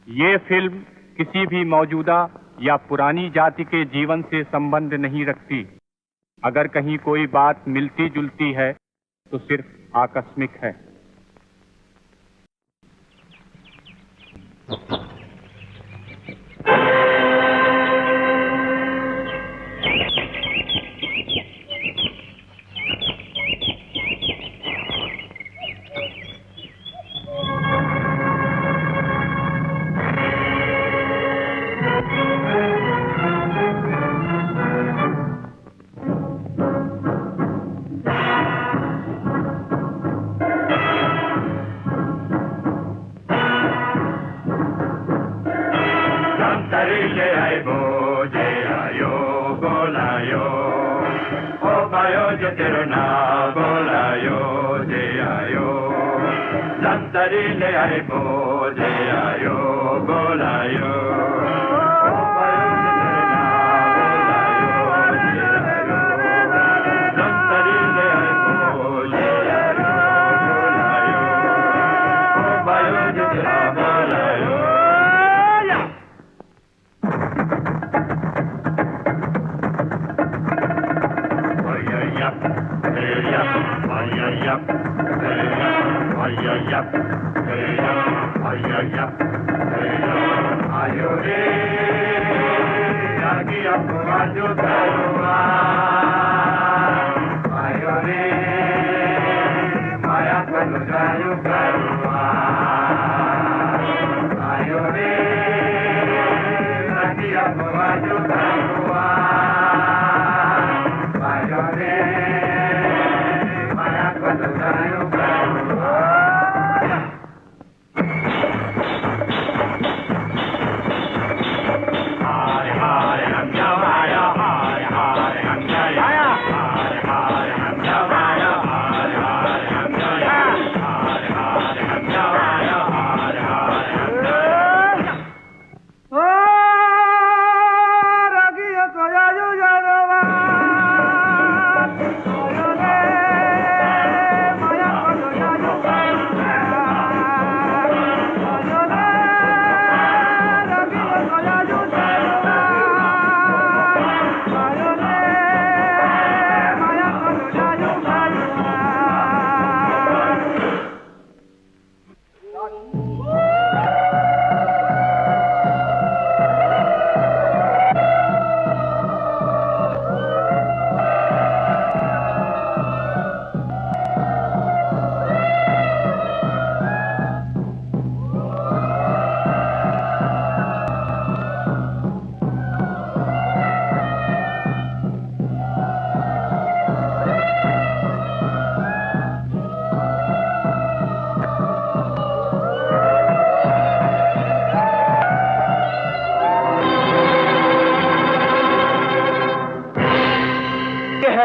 ये फिल्म किसी भी मौजूदा या पुरानी जाति के जीवन से संबंध नहीं रखती। अगर कहीं कोई बात मिलती जुलती है तो सिर्फ आकस्मिक है।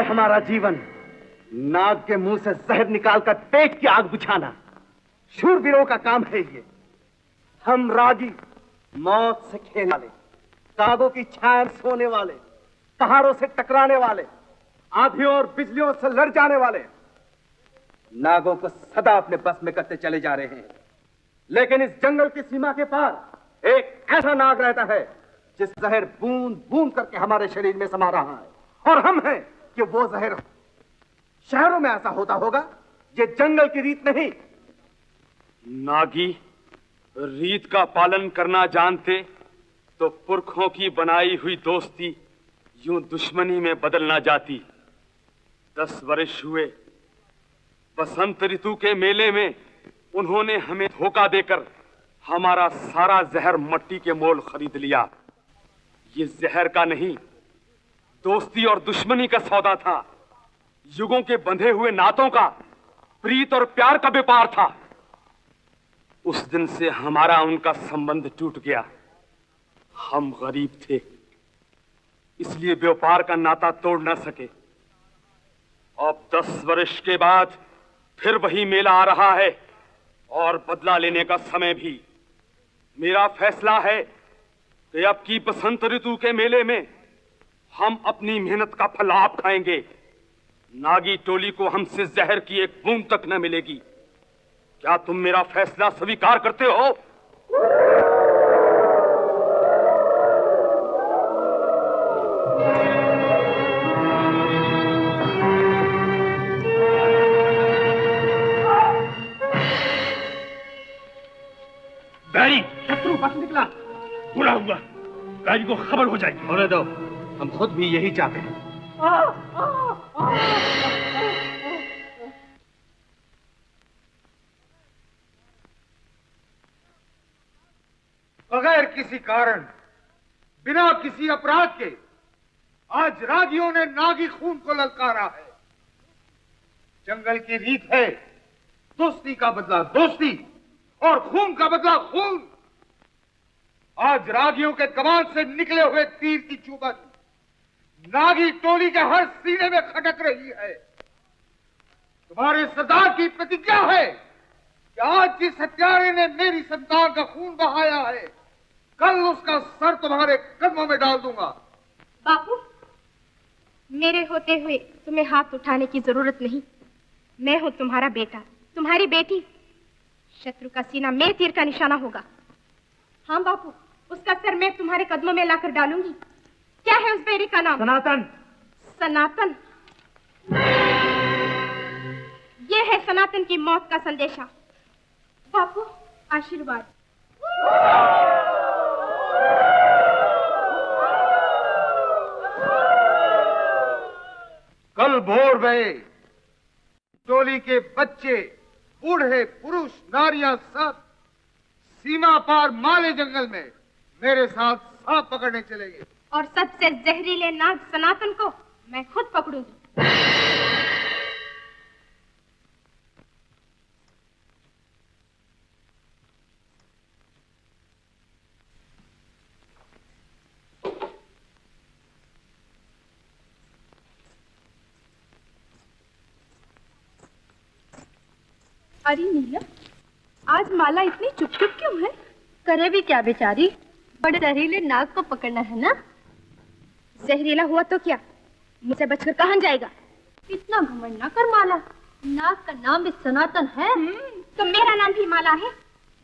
हमारा जीवन नाग के मुंह से जहर निकालकर पेट की आग बुझाना शूरवीरों का काम है। ये हम रागी मौत से खेलने वाले, कागों की छाया में सोने वाले, पहाड़ों से टकराने वाले, आंधियों और बिजलियों से लड़ जाने वाले नागों को सदा अपने बस में करते चले जा रहे हैं। लेकिन इस जंगल की सीमा के पार एक ऐसा नाग रहता है जिस जहर बूंद बूंद करके हमारे शरीर में समा रहा है, और हम हैं कि वो जहर शहरों में ऐसा होता होगा। ये जंगल की रीत नहीं। नागी रीत का पालन करना जानते तो पुरखों की बनाई हुई दोस्ती यूं दुश्मनी में बदल ना जाती। 10 वर्ष हुए, बसंत ऋतु के मेले में उन्होंने हमें धोखा देकर हमारा सारा जहर मट्टी के मोल खरीद लिया। ये जहर का नहीं, दोस्ती और दुश्मनी का सौदा था। युगों के बंधे हुए नातों का, प्रीत और प्यार का व्यापार था। उस दिन से हमारा उनका संबंध टूट गया। हम गरीब थे, इसलिए व्यापार का नाता तोड़ ना सके। अब 10 वर्ष के बाद फिर वही मेला आ रहा है और बदला लेने का समय भी। मेरा फैसला है कि अब की बसंत ऋतु के मेले में हम अपनी मेहनत का फल आप खाएंगे। नागी टोली को हमसे जहर की एक बूंद तक न मिलेगी। क्या तुम मेरा फैसला स्वीकार करते हो? बैरी शत्रु बच निकला। बुरा हुआ, बैरी को खबर हो जाएगी। होने दो, हम खुद भी यही चाहते हैं। बगैर किसी कारण, बिना किसी अपराध के आज रागियों ने नागी खून को ललकारा है। जंगल की रीत है, दोस्ती का बदला दोस्ती और खून का बदला खून। आज रागियों के कमान से निकले हुए तीर की चुभन नागी टोली के हर सीने में खटक रही है। तुम्हारे सरदार की प्रतिज्ञा है कि आज जिस हत्यारे ने मेरी संतान का खून बहाया है, कल उसका सर तुम्हारे कदमों में डाल दूंगा। बापू, मेरे होते हुए तुम्हें हाथ उठाने की जरूरत नहीं। मैं हूं तुम्हारा बेटा, तुम्हारी बेटी। शत्रु का सीना मेरे तीर का निशाना होगा। हाँ बापू, उसका सर मैं तुम्हारे कदमों में लाकर डालूंगी। क्या है उस बेरी का नाम? सनातन। सनातन। ये है सनातन की मौत का संदेशा। बापू, आशीर्वाद। कल भोर में टोली के बच्चे, बूढ़े, पुरुष, नारियां सब सीमा पार माले जंगल में मेरे साथ सांप पकड़ने चलेंगे। और सबसे जहरीले नाग सनातन को मैं खुद पकड़ूंगी। अरे नीलम, आज माला इतनी चुप चुप क्यों है? करे भी क्या बेचारी, बड़े जहरीले नाग को पकड़ना है ना। जहरीला हुआ तो क्या, मुझसे बचकर कहाँ जाएगा? इतना घमंड ना कर माला, नाग का नाम भी सनातन है। तो मेरा नाम भी माला है।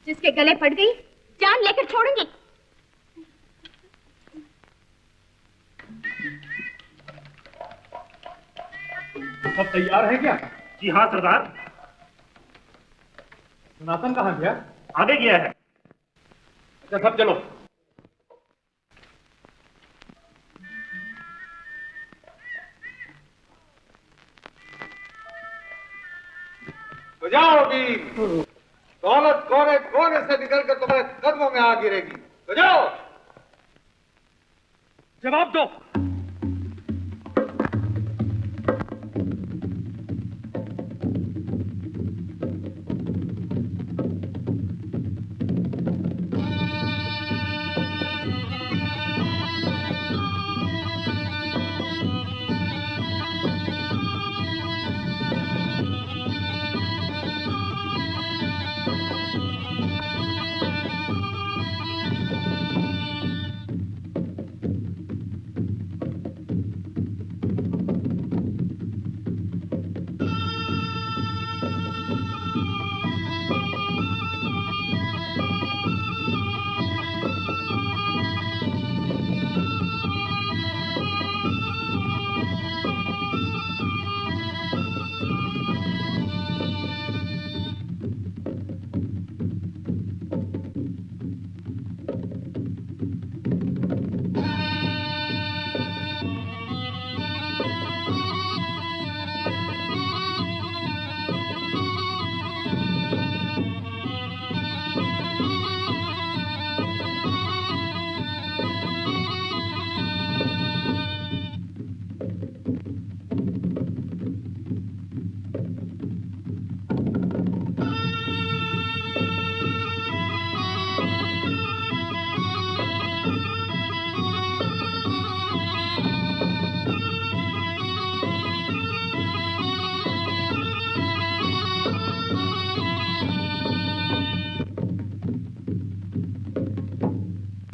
जिसके गले पड़ गई जान लेकर छोड़ूंगी। सब तैयार है क्या? जी हाँ सरदार। सनातन कहाँ गया? आगे गया है। अच्छा, सब चलो। तो जाओ वीर, दौलत कोने कोने से निकलकर तुम्हारे कदमों में आ गिरेगी। तो जाओ। जवाब दो।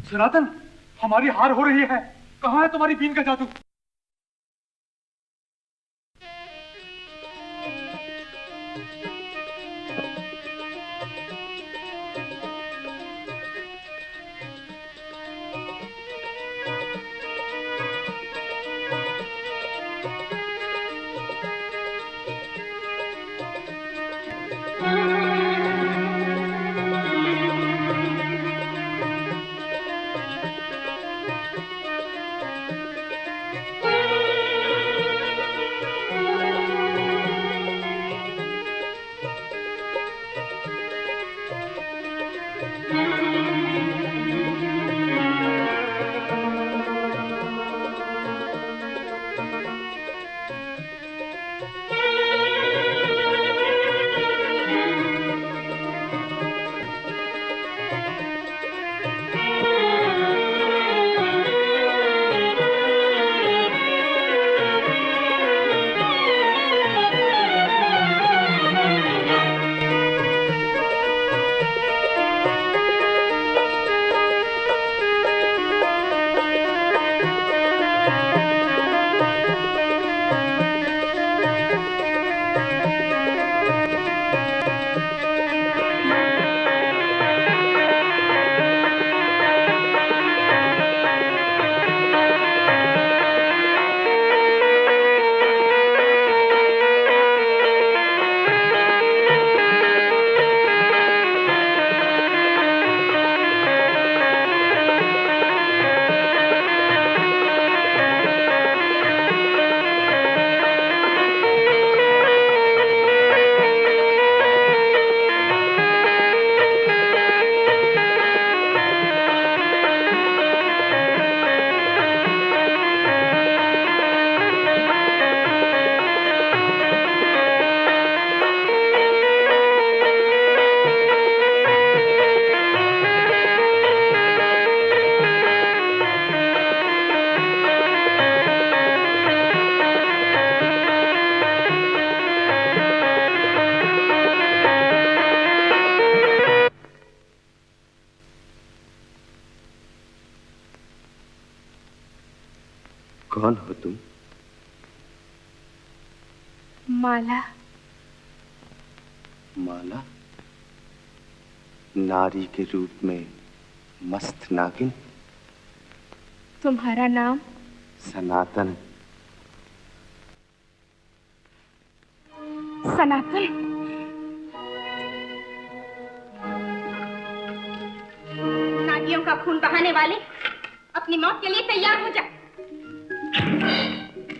सनातन, हमारी हार हो रही है। कहाँ है तुम्हारी बीन का जादू? कौन हो तुम? माला। माला? नारी के रूप में मस्त नागिन? तुम्हारा नाम? सनातन। सनातन? नागियों का खून बहाने वाले, अपनी मौत के लिए तैयार हो जा।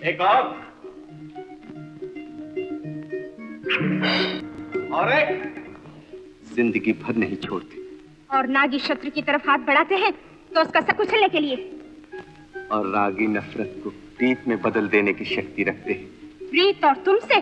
एक और एक जिंदगी भर नहीं छोड़ते। और नागी शत्रु की तरफ हाथ बढ़ाते हैं तो उसका सकुचलने के लिए। और रागी नफरत को प्रीत में बदल देने की शक्ति रखते हैं। प्रीत और तुमसे?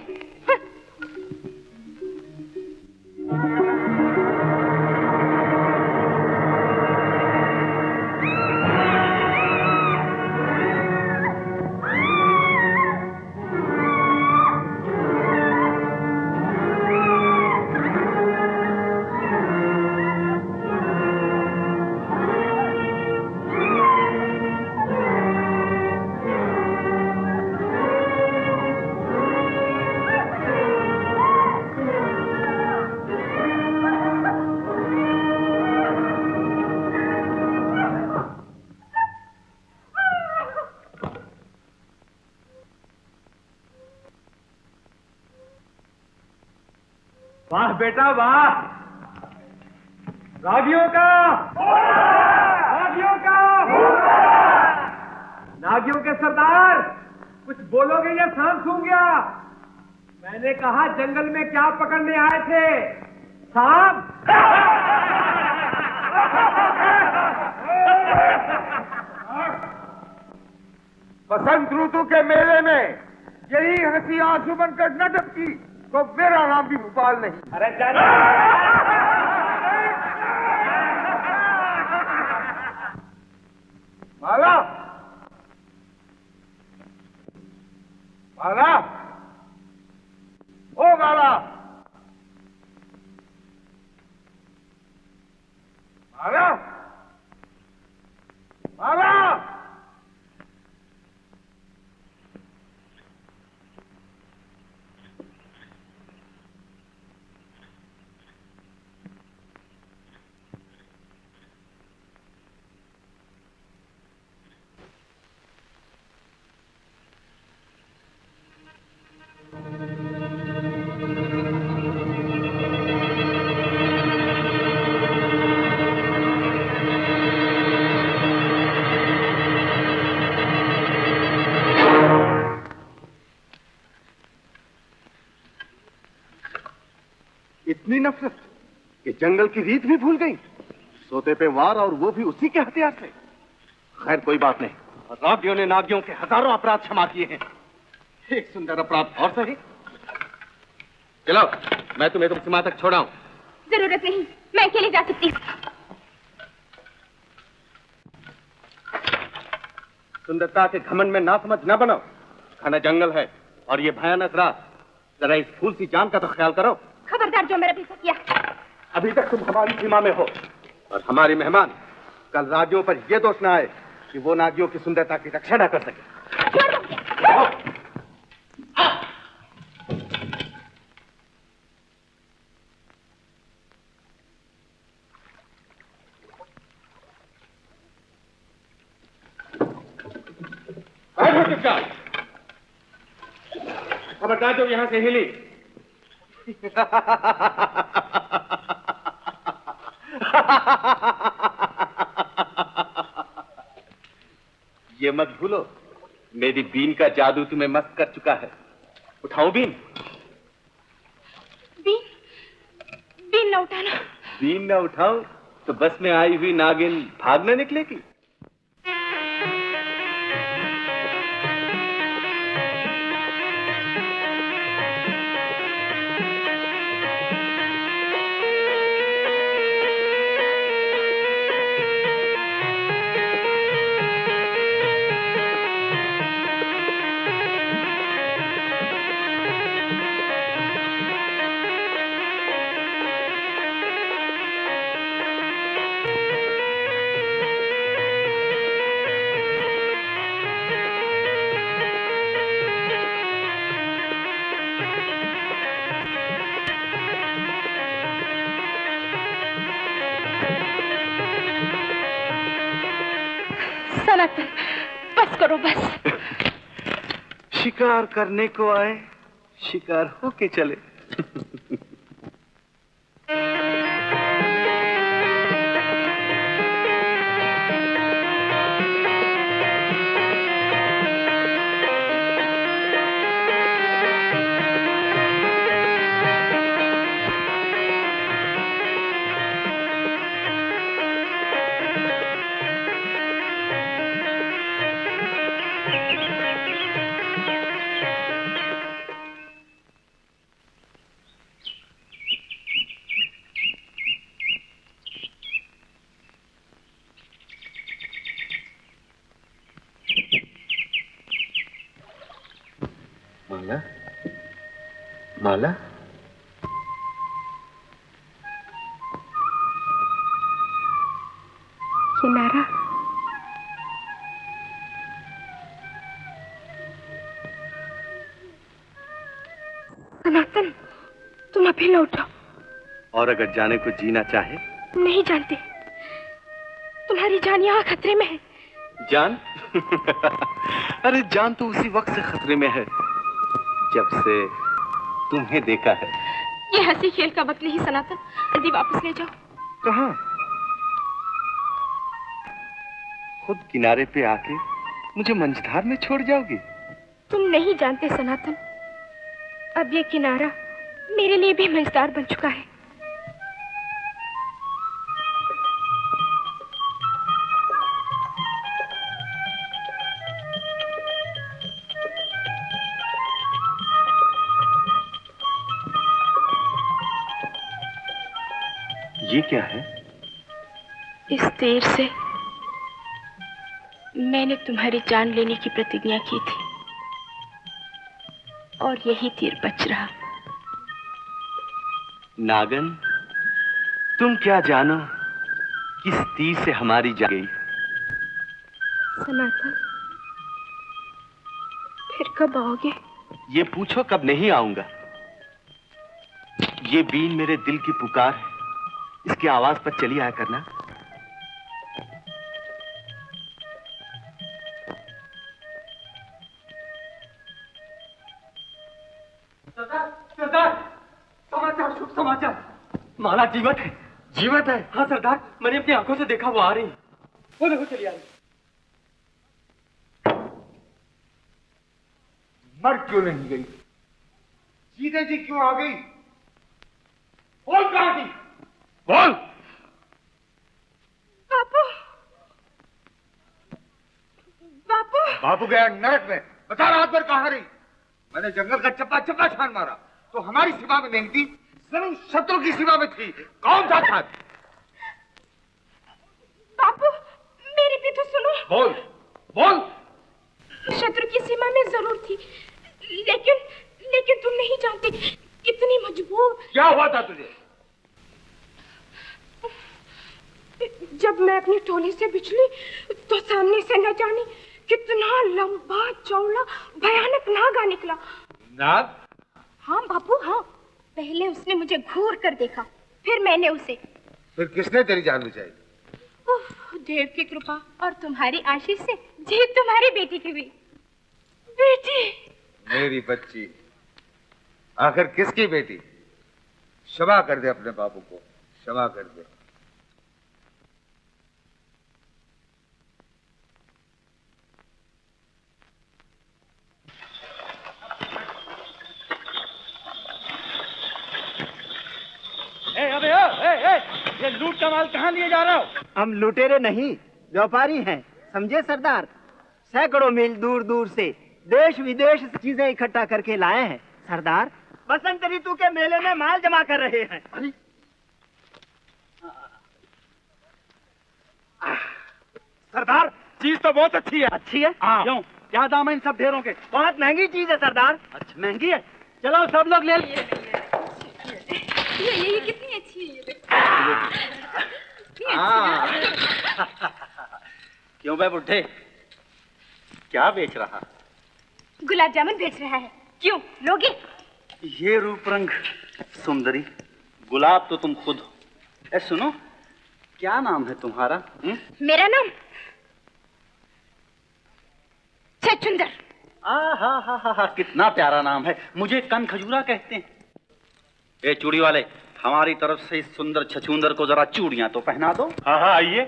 वाह बेटा वाह, रागियों का, नागियों का, नागियों के सरदार, कुछ बोलोगे या सांप सूंघ गया? मैंने कहा जंगल में क्या पकड़ने आए थे? सांप? बसंत ऋतु के मेले में यही हंसी आंसू बनकर न टपकी तो मेरा नाम भी भोपाल नहीं। अरे जाने। माला, माला, ओ माला, माला, माला। इतनी नफरत कि जंगल की रीत भी भूल गई। सोते पे वार, और वो भी उसी के हथियार से। खैर कोई बात नहीं, रागियों ने नागियों के हजारों अपराध क्षमा किए हैं। एक सुंदर अपराध और सही। चलो, मैं तुम्हें तुम सीमा तक छोड़ाऊं। जरूरत नहीं, मैं अकेले जा सकती हूँ। सुंदरता के घमंड में नासमझ न बनो। घना जंगल है और ये भयानक रात। जरा इस फूल सी जान का तो ख्याल करो। खबरदार जो मेरा पीछा किया। अभी तक तुम हमारी सीमा में हो और हमारी मेहमान। कल रागियों पर यह दोष न आए कि वो नागियों की सुंदरता की रक्षा न कर सके। खबरदार जो यहां से हिली। ये मत भूलो, मेरी बीन का जादू तुम्हें मस्त कर चुका है। उठाओ बीन। बीन? बीन न उठाना। बीन न उठाओ तो बस में आई हुई नागिन भाग न निकलेगी। सनातन, बस करो बस। शिकार करने को आए, शिकार होके चले। माला, माला, किनारा, सनातन, तुम अभी लौटो। और अगर जाने को जीना चाहे? नहीं जानते, तुम्हारी जान यहाँ खतरे में है। जान? अरे जान तो उसी वक्त से खतरे में है जब से तुम्हें देखा है। ये हंसी खेल का वक्त नहीं सनातन, जल्दी वापस ले जाओ। कहाँ? खुद किनारे पे आके मुझे मंझधार में छोड़ जाओगी? तुम नहीं जानते सनातन, अब ये किनारा मेरे लिए भी मंझधार बन चुका है। ये क्या है? इस तीर से मैंने तुम्हारी जान लेने की प्रतिज्ञा की थी और यही तीर बच रहा। नागन, तुम क्या जानो किस तीर से हमारी जान गई? सनातन, फिर कब आओगे? ये पूछो कब नहीं आऊंगा। ये बीन मेरे दिल की पुकार है, इसकी आवाज पर चली आया करना। सरदार, समाचार, शुभ समाचार। माला जीवित है। जीवित है? हाँ सरदार, मैंने अपनी आंखों से देखा, वो आ रही है। वो देखो चली आ रही। मर क्यों नहीं गई? सीधे जी क्यों आ गई? बोल कहां थी? बोल। बापू, बापू, बापू गया नरक में। बता रात भर कहां रही? मैंने जंगल का चप्पा चप्पा छान मारा तो हमारी सीमा में नहीं थी, जरूर शत्रु की सीमा में थी। कौन था साथ? बापू, मेरी भी तो सुनो। बोल, बोल। शत्रु की सीमा में जरूर थी, लेकिन तुम नहीं जानते कितनी मजबूर। क्या हुआ था तुझे? जब मैं अपनी टोली से बिछली तो सामने से न जाने कितना लंबा चौड़ा भयानक नाग आ निकला। नाग? हाँ बापू, हाँ। पहले उसने मुझे घूर कर देखा, फिर मैंने उसे। फिर किसने तेरी जान बचाई? देव की कृपा और तुम्हारी आशीष से जीत तुम्हारी बेटी की हुई। बेटी? मेरी बच्ची। आखिर किसकी बेटी? क्षमा कर दे अपने बाबू को, क्षमा कर दे। ये लूट का माल कहाँ लिए जा रहा हो? हम लुटेरे नहीं, व्यापारी हैं, समझे सरदार। सैकड़ों मील दूर दूर से देश विदेश से चीजें इकट्ठा करके लाए हैं सरदार। बसंत ऋतु के मेले में माल जमा कर रहे हैं। सरदार, चीज तो बहुत अच्छी है। अच्छी है? क्यों? क्या दाम है इन सब ढेरों के? बहुत महंगी चीज है सरदार। अच्छा, महंगी है? चलो सब लोग ले ये कितनी अच्छी है, ये क्यों बे बुढ़े, क्या बेच रहा? गुलाब जामुन बेच रहा है, क्यों लोगे? ये रूप रंग सुंदरी, गुलाब तो तुम खुद हो। सुनो, क्या नाम है तुम्हारा? मेरा नाम छछुंदर। हा, कितना प्यारा नाम है। मुझे कन खजूरा कहते हैं। ए चूड़ी वाले, हमारी तरफ से इस सुंदर छछूंदर को जरा चूड़ियां तो पहना दो। हाँ हाँ आइए।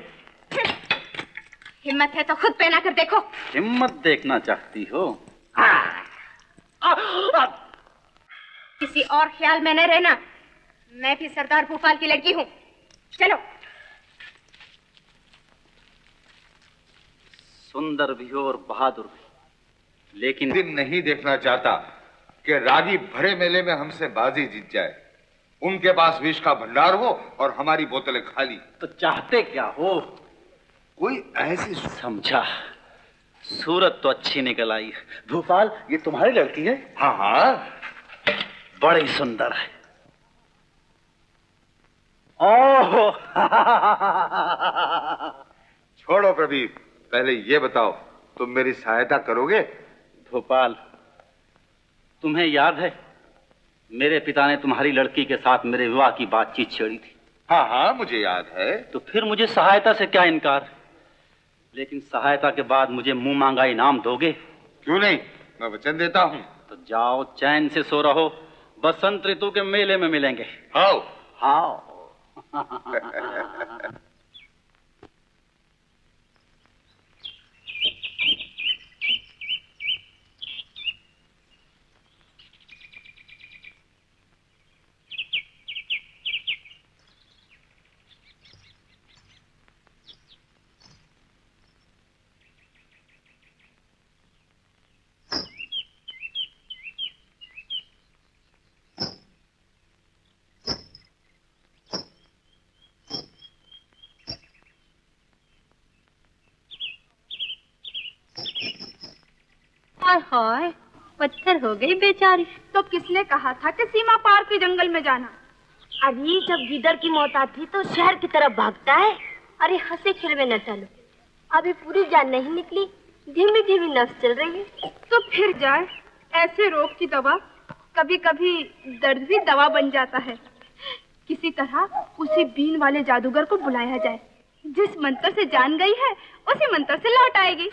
हिम्मत है तो खुद पहना कर देखो। हिम्मत देखना चाहती हो? किसी और ख्याल में न रहना, मैं भी सरदार भूपाल की लड़की हूँ। चलो। सुंदर भी हो और बहादुर भी, लेकिन दिन नहीं देखना चाहता कि रागी भरे मेले में हमसे बाजी जीत जाए। उनके पास विष का भंडार हो और हमारी बोतलें खाली। तो चाहते क्या हो? कोई ऐसी समझा। सूरत तो अच्छी निकल आई। भूपाल, ये तुम्हारी लड़की है? हाँ हाँ, बड़ी सुंदर है। ओह छोड़ो प्रदीप, पहले ये बताओ, तुम मेरी सहायता करोगे? भोपाल, तुम्हें याद है मेरे पिता ने तुम्हारी लड़की के साथ मेरे विवाह की बातचीत छेड़ी थी? हाँ हाँ, मुझे याद है। तो फिर मुझे सहायता से क्या इनकार? लेकिन सहायता के बाद मुझे मुंह मांगा इनाम दोगे? क्यों नहीं, मैं वचन देता हूँ। तो जाओ, चैन से सो रहो, बसंत ऋतु के मेले में मिलेंगे। आओ। हाँ। हाय, पत्थर हो गई बेचारी। तो किसने कहा था कि सीमा पार के जंगल में जाना? अभी जब गिदड़ की मौत आती तो शहर की तरफ भागता है। अरे हंसे खिलवे न चलो, अभी पूरी जान नहीं निकली, धीमी धीमी नफ्स चल रही है। तो फिर जाए। ऐसे रोग की दवा, कभी कभी दर्द भी दवा बन जाता है। किसी तरह उसी बीन वाले जादूगर को बुलाया जाए। जिस मंत्र से जान गई है उसी मंत्र से लौट आएगी।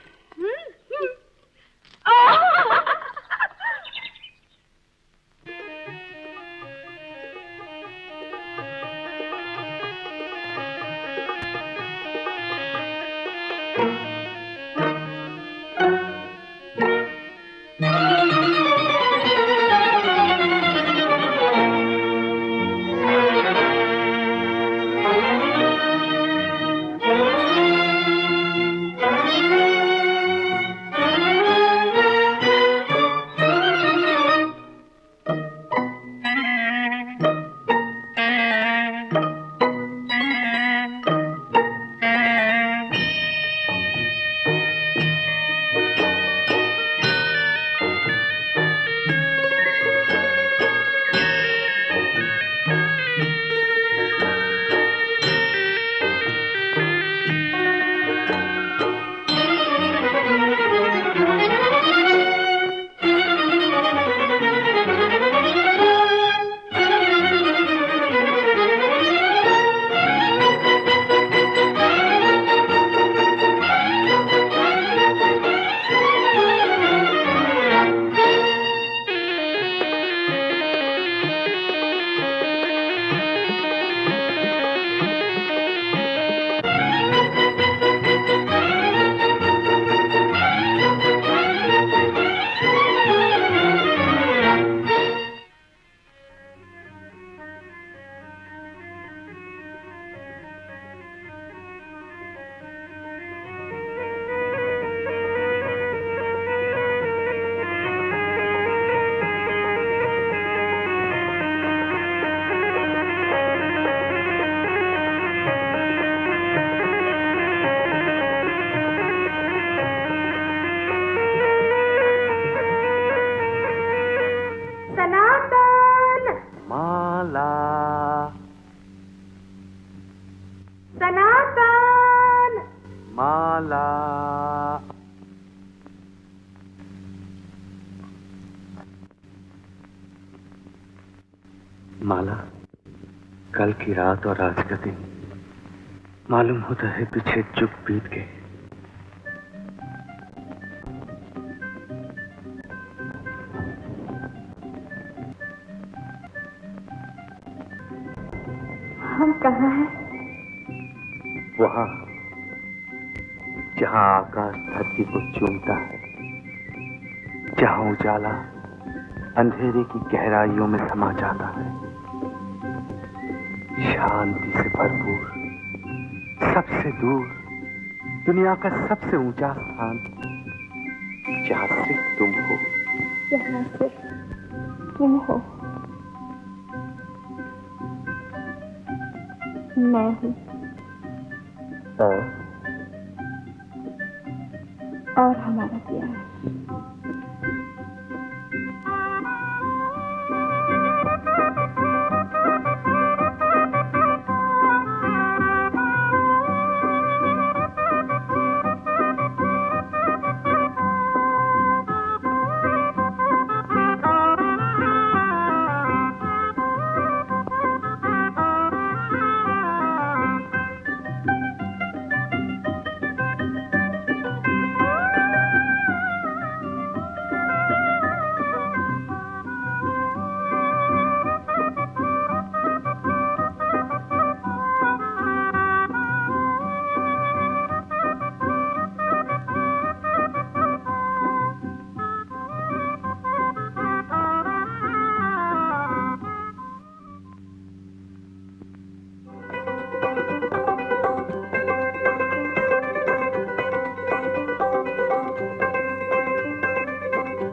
माला, कल की रात और आज का दिन मालूम होता है पीछे चुप बीत गए। जहां आकाश धरती को चूमता है, जहां उजाला अंधेरे की गहराइयों में समा जाता है, शांति से भरपूर, सबसे दूर, दुनिया का सबसे ऊंचा स्थान, जहां सिर्फ तुम हो, जहाँ सिर्फ तुम हो, मैं हूँ और हमारा प्यार।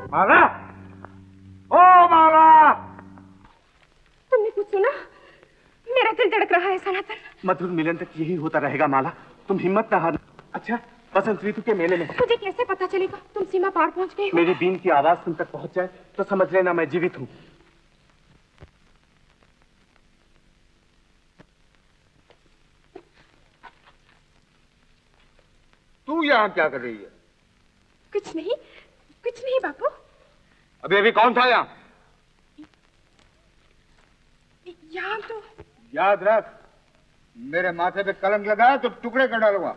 माला, ओ माला, तुमने कुछ सुना? मेरा दिल धड़क रहा है सनातन। मधुर मिलन तक यही होता रहेगा माला, तुम हिम्मत ना हारना। अच्छा, बसंत ऋतु के मेले में मुझे कैसे पता चलेगा तुम सीमा पार पहुंच गए हो? मेरी बीन की आवाज तुम तक पहुंच जाए तो समझ लेना मैं जीवित हूँ। तू यहाँ क्या कर रही है? कुछ नहीं बापू। अभी अभी कौन था यहाँ? यहाँ तो याद रख, मेरे माथे पे कलंक लगाया तो टुकड़े कर डालूंगा।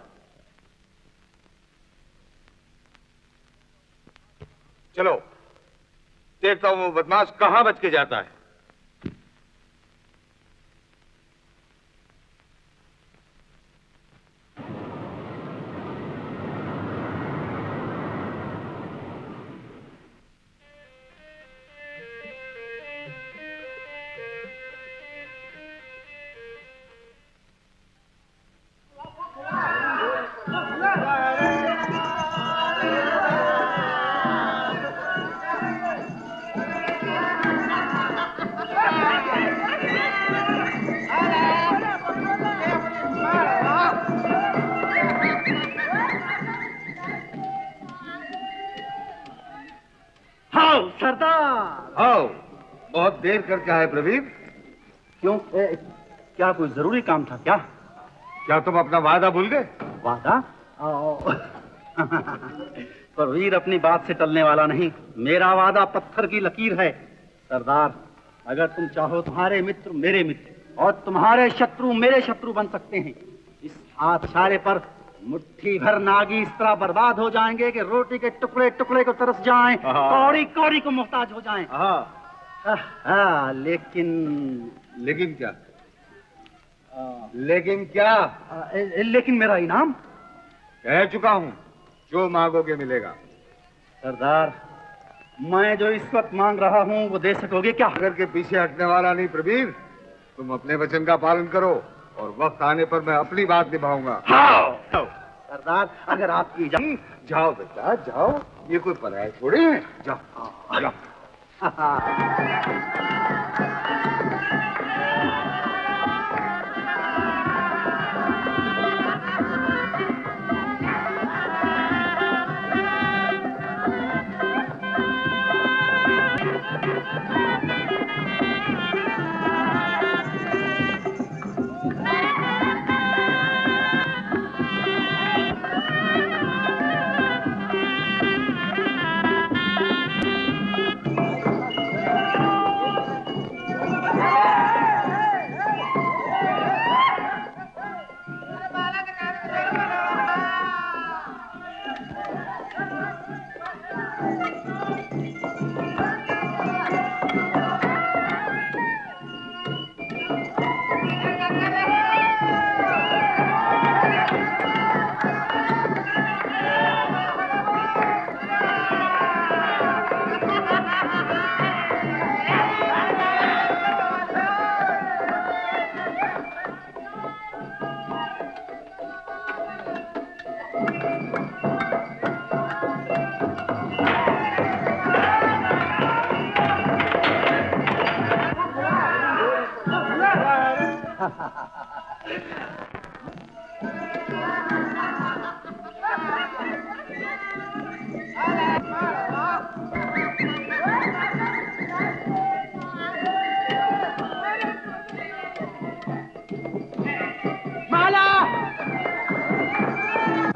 चलो देखता हूँ वो बदमाश कहाँ बच के जाता है। सरदार। आओ, बहुत देर करके आए प्रवीण। क्यों? क्या कोई जरूरी काम था क्या? क्या तुम अपना वादा भूल गए? वादा? परवीर अपनी बात से टलने वाला नहीं, मेरा वादा पत्थर की लकीर है। सरदार, अगर तुम चाहो तुम्हारे मित्र मेरे मित्र और तुम्हारे शत्रु मेरे शत्रु बन सकते हैं। इस हाथ इशारे पर मुट्ठी भर नागी इस तरह बर्बाद हो जाएंगे कि रोटी के टुकड़े टुकड़े को तरस जाएं, कौड़ी कौड़ी को मोहताज हो जाएं। लेकिन क्या? लेकिन क्या? लेकिन मेरा इनाम? कह चुका हूँ, जो मांगोगे मिलेगा। सरदार, मैं जो इस वक्त मांग रहा हूँ वो दे सकोगे क्या? अगर के पीछे हटने वाला नहीं प्रवीर, तुम अपने वचन का पालन करो और वक्त आने पर मैं अपनी बात निभाऊंगा। सरदार, अगर आपकी जाओ बेटा जाओ, ये कोई पराया थोड़ी है। जाओ जाओ।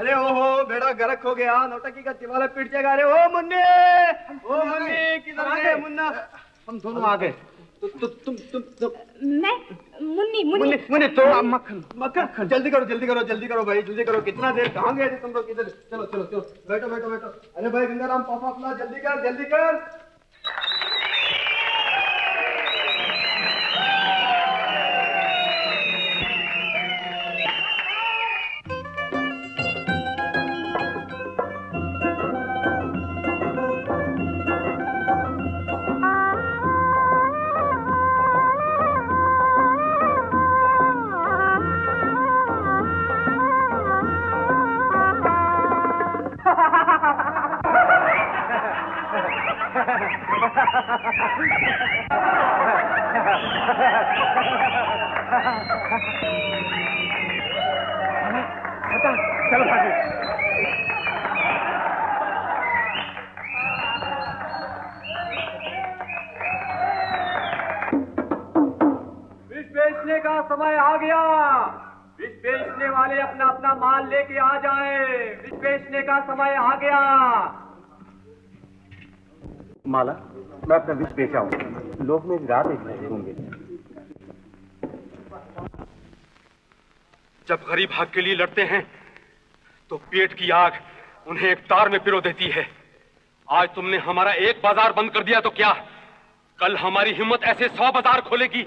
अरे ओहो बेड़ा गर्क हो गया, नौटंकी का दिवाला पिट जाएगा। अरे ओ मुन्ने किधर गए मुन्ना? हम दोनों आ गए। मैं मुन्नी मुन्ने तो मक्खन मक्खन जल्दी करो भाई, जल्दी करो। कितना देर कहाँ गए थे तुम लोग? किधर? चलो बैठो। अरे भाई गंगाराम पापा अपना जल्दी कर। चलो भागे। विष बेचने का समय आ गया। विष बेचने वाले अपना अपना माल लेके आ जाएं। विष बेचने का समय आ गया। माला, मैं अपना विष बेचा हूँ। लोग मेरी रात एक नहीं होंगे। जब गरीब हक के लिए लड़ते हैं तो पेट की आग उन्हें एक तार में पिरो देती है। आज तुमने हमारा एक बाजार बंद कर दिया तो क्या कल हमारी हिम्मत ऐसे 100 बाजार खोलेगी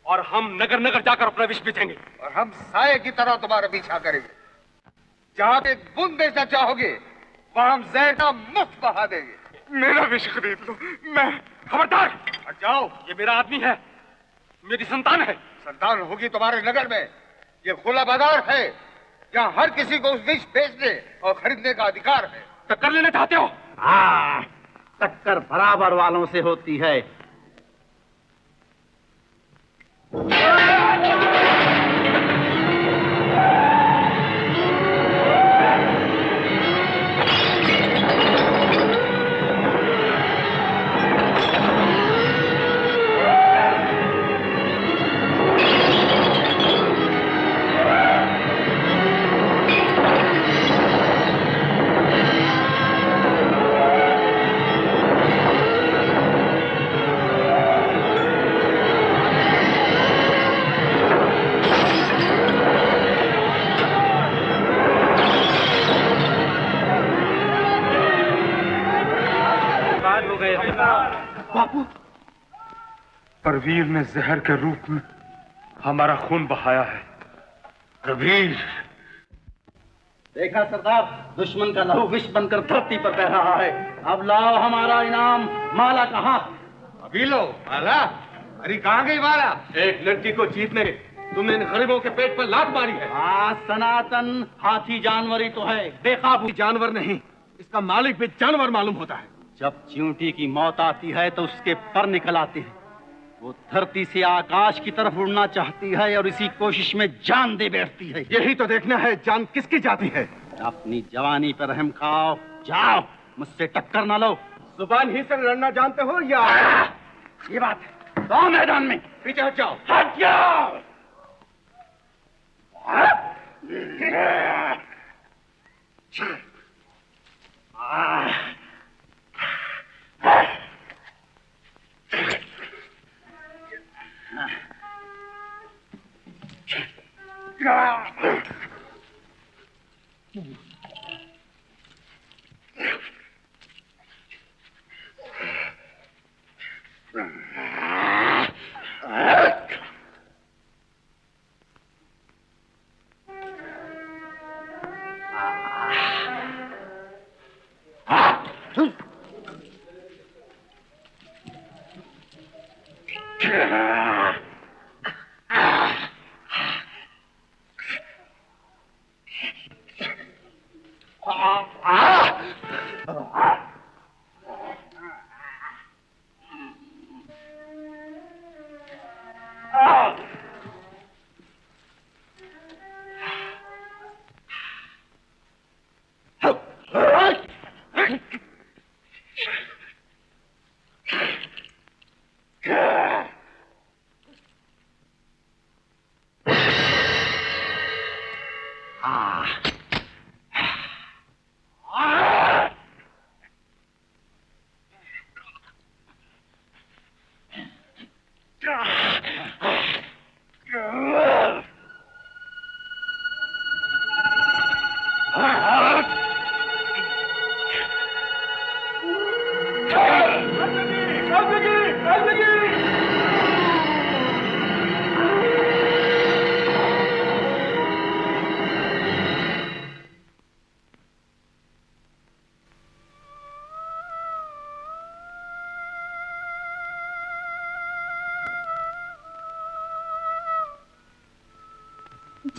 और हम नगर नगर जाकर अपना विष बेचेंगे। और हम साये की तरह तुम्हारा पीछा करेंगे। जहाँ पे बूंद बेचना चाहोगे वहां हम जहर का मुफ्त बहा देंगे। मेरा विष खरीद लो। मैं खबरदार। और जाओ, ये मेरा आदमी है, मेरी संतान है। संतान होगी तुम्हारे नगर में। ये खुला बाजार है, यहाँ हर किसी को विष बेचने और खरीदने का अधिकार है। टक्कर लेना चाहते हो? हाँ, टक्कर बराबर वालों से होती है। बापू, परवीर ने जहर के रूप में हमारा खून बहाया है। कबीर, देखा सरदार, दुश्मन का लहू विष बनकर धरती पर बह रहा है। अब लाओ हमारा इनाम। माला कहाँ? अभी लो। माला? अरे कहाँ गई माला? एक लड़की को जीतने तुमने इन गरीबों के पेट पर लात मारी है। सनातन हाथी जानवर ही तो है, बेकाबू जानवर नहीं, इसका मालिक भी जानवर मालूम होता है। जब चींटी की मौत आती है तो उसके पर निकल आते हैं। वो धरती से आकाश की तरफ उड़ना चाहती है और इसी कोशिश में जान दे बैठती है। यही तो देखना है जान किसकी जाती है। अपनी जवानी पर रहम खाओ। जाओ, मुझसे टक्कर ना लो। जुबान ही से लड़ना जानते हो या? ये बात है। दो मैदान में। पीछे हट जाओ। हट जाओ।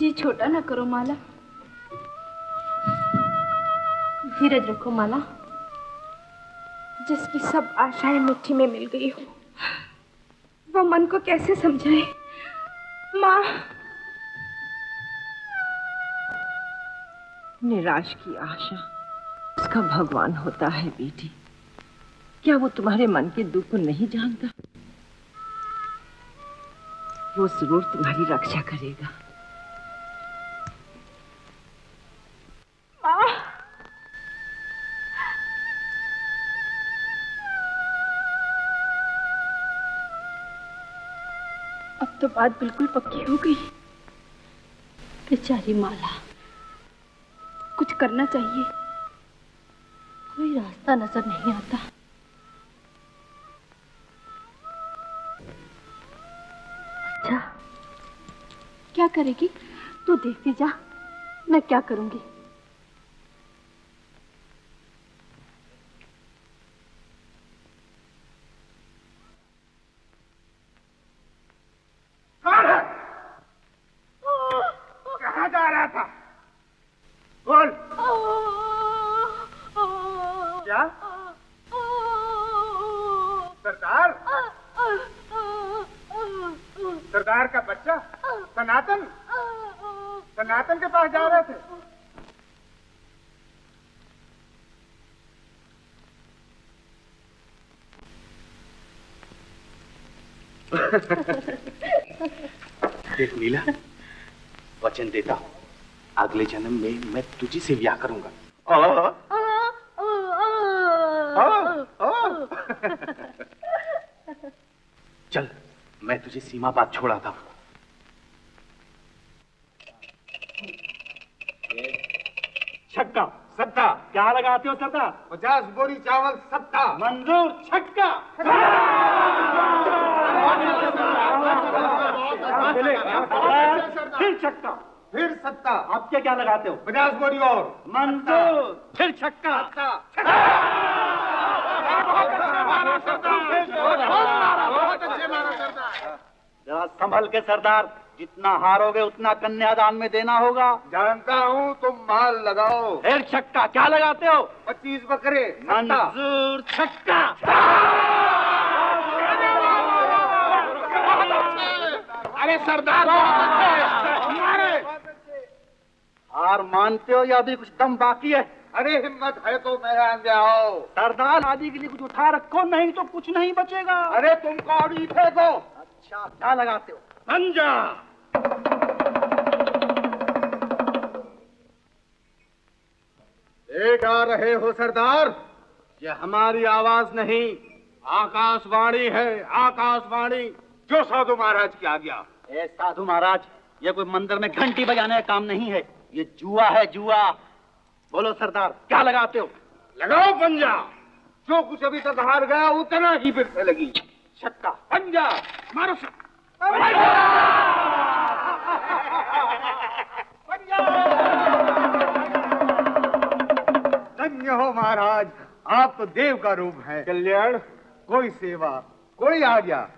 जी छोटा ना करो माला। धीरज रखो माला। जिसकी सब आशाएं मिट्टी में मिल गई हो, वो मन को कैसे समझाए? माँ, निराश की आशा उसका भगवान होता है बेटी। क्या वो तुम्हारे मन के दुख को नहीं जानता? वो जरूर तुम्हारी रक्षा करेगा। माँ, अब तो बात बिल्कुल पक्की हो गई। बेचारी माला, कुछ करना चाहिए। कोई रास्ता नजर नहीं आता। अच्छा, क्या करेगी? तू देखती जा, मैं क्या करूंगी। कहाँ जा रहा था? बोल। क्या? सरदार? सरदार का बच्चा? सनातन? सनातन के पास जा रहे थे? देख नीला, वचन देता हूँ अगले जन्म में मैं तुझी से ब्याह करूंगा। चल, मैं तुझे सीमा बात छोड़ाता हूँ। छक्का। सत्ता। क्या लगाते हो सत्ता? 50 बोरी चावल सत्ता। मंजूर। छक्का। फिर छक्का। फिर सत्ता। आप क्या लगाते हो? 50 बोरी और। मंजूर। फिर छक्का। बहुत अच्छे मारा सरदार। जरा संभल के सरदार, जितना हारोगे उतना कन्यादान में देना होगा। जानता हूँ, तुम माल लगाओ। फिर छक्का। क्या लगाते हो? 25 बकरे। मंजूर। छक्का। अरे सरदार, हार मानते हो या अभी कुछ दम बाकी है? अरे हिम्मत है तो मैदान में आओ। सरदार, आदि के लिए कुछ उठा रखो, नहीं तो कुछ नहीं बचेगा। अरे तुम कौड़ी फेंको। अच्छा, क्या लगाते हो? पंजा। देख आ रहे हो सरदार, ये हमारी आवाज नहीं, आकाशवाणी है। आकाशवाणी, जो साधु महाराज की आज्ञा। ए साधु महाराज, ये कोई मंदिर में घंटी बजाने का काम नहीं है, ये जुआ है, जुआ। बोलो सरदार, क्या लगाते हो? लगाओ पंजा। जो कुछ अभी तक हार गया उतना ही फिर से लगी। छक्का। पंजा मारो। धन्य हो महाराज, आप तो देव का रूप है। कल्याण, कोई सेवा, कोई आज्ञा।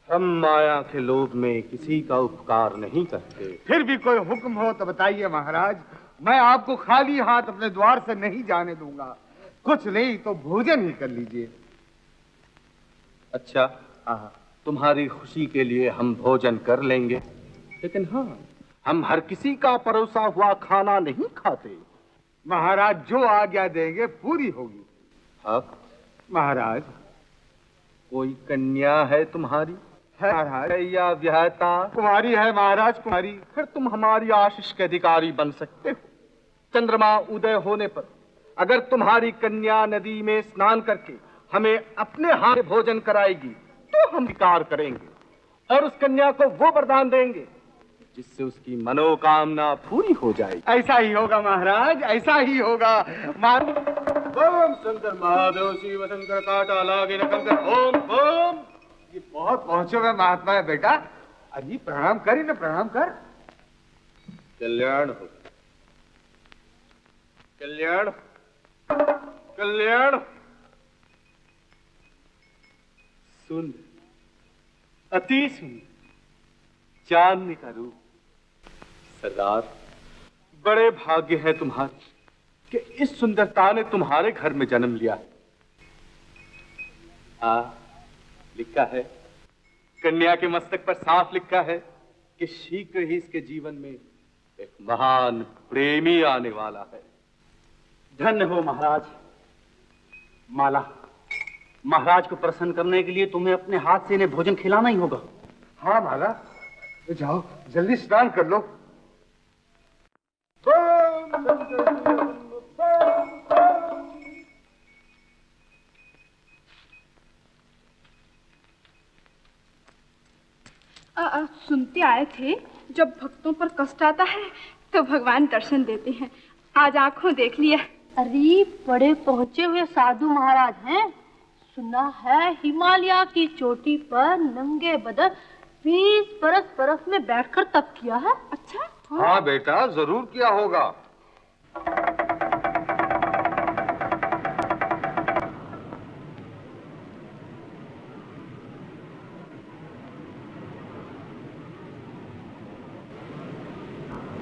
हम माया के लोभ में किसी का उपकार नहीं करते। फिर भी कोई हुक्म हो तो बताइए महाराज, मैं आपको खाली हाथ अपने द्वार से नहीं जाने दूंगा। कुछ नहीं तो भोजन ही कर लीजिए। अच्छा, तुम्हारी खुशी के लिए हम भोजन कर लेंगे, लेकिन हाँ, हम हर किसी का परोसा हुआ खाना नहीं खाते। महाराज जो आज्ञा देंगे पूरी होगी। अब महाराज, कोई कन्या है तुम्हारी? है महाराज। या विहाता? कुमारी है महाराज, कुमारी। फिर तुम हमारी आशीष के अधिकारी बन सकते हो। चंद्रमा उदय होने पर अगर तुम्हारी कन्या नदी में स्नान करके हमें अपने हाथ से भोजन कराएगी तो हम स्वीकार करेंगे और उस कन्या को वो वरदान देंगे जिससे उसकी मनोकामना पूरी हो जाएगी। ऐसा ही होगा महाराज, ऐसा ही होगा। ओम शंकर महादेव शिव शंकर काटा लागे कंकर। ओम ओम। ये बहुत पहुंचे हुए महात्मा है बेटा। अजी प्रणाम करी ना, प्रणाम कर। कल्याण हो, कल्याण, कल्याण। सुन, अति सुन, चांदनी का रूप, सरदार, बड़े भाग्य है तुम्हारे कि इस सुंदरता ने तुम्हारे घर में जन्म लिया। लिखा है, कन्या के मस्तक पर साफ लिखा है कि शीघ्र ही इसके जीवन में एक महान प्रेमी आने वाला है। धन्य हो महाराज। माला, महाराज को प्रसन्न करने के लिए तुम्हें अपने हाथ से इन्हें भोजन खिलाना ही होगा। हाँ माला, तो जाओ जल्दी स्नान कर लो। सुनते आए थे, जब भक्तों पर कष्ट आता है तो भगवान दर्शन देते हैं। आज आंखों देख लिया। अरे बड़े पहुंचे हुए साधु महाराज हैं। सुना है हिमालय की चोटी पर नंगे बदन 20 बरस बर्फ में बैठकर तप किया है। अच्छा? हाँ बेटा, जरूर किया होगा।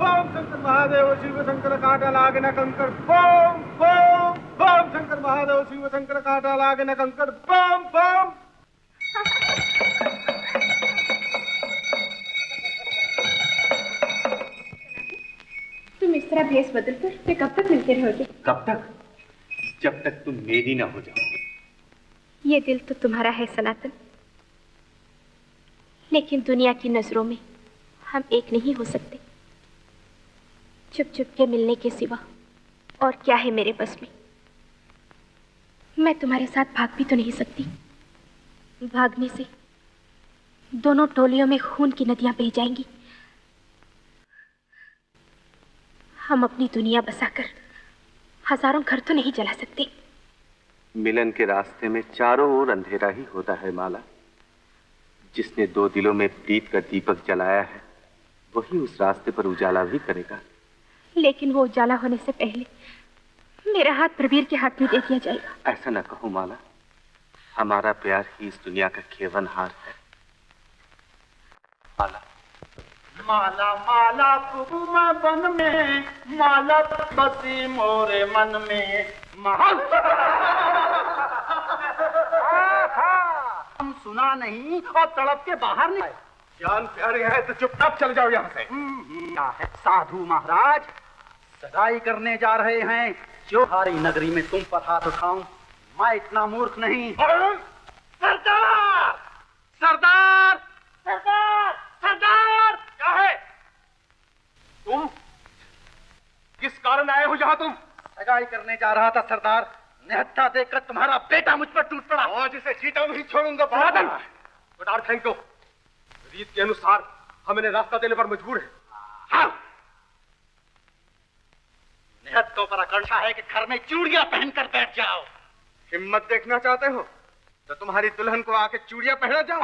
ओम शंकर महादेव शिव शंकर काटा लागे न कंकर बम बम। ओम शंकर महादेव शिव शंकर काटा लागे न कंकर बम बम। तुम इस तरह भेष बदलकर फिर कब तक मिलते रहोगे? कब तक? जब तक तुम मेरी ना हो जाओ। ये दिल तो तुम्हारा है सनातन, लेकिन दुनिया की नजरों में हम एक नहीं हो सकते। चुप चुप के मिलने के सिवा और क्या है मेरे बस में। मैं तुम्हारे साथ भाग भी तो नहीं सकती। भागने से दोनों टोलियों में खून की नदियां बह जाएंगी। हम अपनी दुनिया बसाकर हजारों घर तो नहीं जला सकते। मिलन के रास्ते में चारों ओर अंधेरा ही होता है माला। जिसने दो दिलों में प्रीत का दीपक जलाया है, वही उस रास्ते पर उजाला भी करेगा। लेकिन वो उजाला होने से पहले मेरा हाथ प्रवीर के हाथ में दे दिया जाएगा। ऐसा न कहो माला, हमारा प्यार ही इस दुनिया का केवल हार है। माला माला माला कुसुम बन में, माला बसी मोरे मन में। हम सुना नहीं और तड़प के बाहर नहीं आए। जान प्यारे है तो चुपचाप चले जाओ यहाँ से। क्या है साधु महाराज, सगाई करने जा रहे हैं। जो हारी नगरी में तुम पर हाथ उठाऊं, मैं इतना मूर्ख नहीं। सरदार सरदार सरदार सरदार, क्या है? तुम किस कारण आए हो यहाँ? तुम? सगाई करने जा रहा था सरदार। निहत्था देखकर तुम्हारा बेटा मुझ पर टूट पड़ा। आज इसे जीता नहीं छोड़ूंगा। पटार फेंक दो। रीत के अनुसार हम इन्हें रास्ता देने पर मजबूर हैं। हाँ। निहत्थों पर आकांक्षा है कि घर में चूड़ियां पहनकर बैठ जाओ। हिम्मत देखना चाहते हो तो तुम्हारी दुल्हन को आके चूड़ियां पहना जाओ।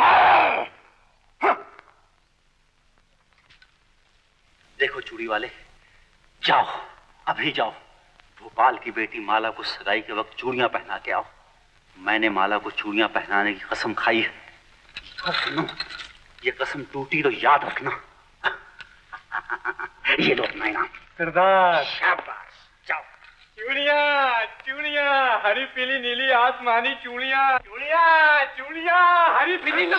देखो चूड़ी वाले, जाओ अभी जाओ, भोपाल की बेटी माला को सगाई के वक्त चूड़ियां पहना के आओ। मैंने माला को चूड़ियां पहनाने की कसम खाई है। और सुनो, ये कसम टूटी तो याद रखना। ये लो अपना इनाम। सरदार शाबाश, जाओ। चूड़ियां चूड़ियां, हरी पीली नीली आसमानी चूड़ियां, चूड़ियां चूड़ियां, हरी पीली।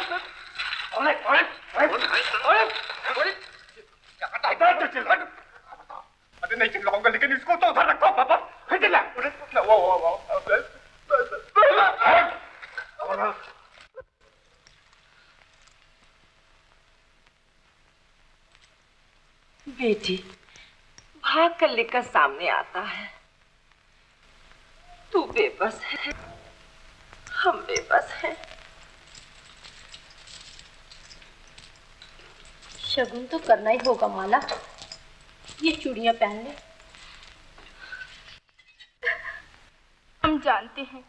अरे नहीं चिल्लाऊंगा, लेकिन इसको तो उधर रखो पापा। बेटी, भाग कर लेकर सामने आता है। तू बेबस है, हम बेबस हैं। शगुन तो करना ही होगा माला। ये चूड़ियां पहन ले। हम जानते हैं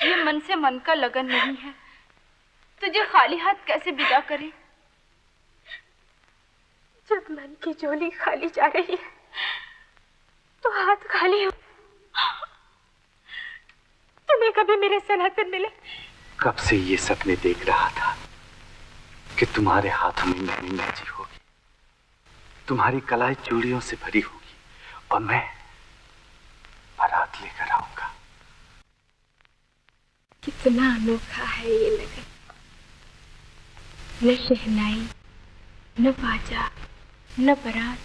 ये मन से मन का लगन नहीं है। तुझे खाली हाथ कैसे विदा करें? जब मन की झोली खाली जा रही है तो हाथ खाली हो। तुम्हें कभी मेरे सनातन मिले? कब से ये सपने देख रहा था कि तुम्हारे हाथों में मेरी मेहंदी होगी। तुम्हारी कलाई चूड़ियों से भरी होगी और मैं बारात लेकर आऊंगा। कितना अनोखा है ये लगन। न शहनाई, न बाजा, न बारात,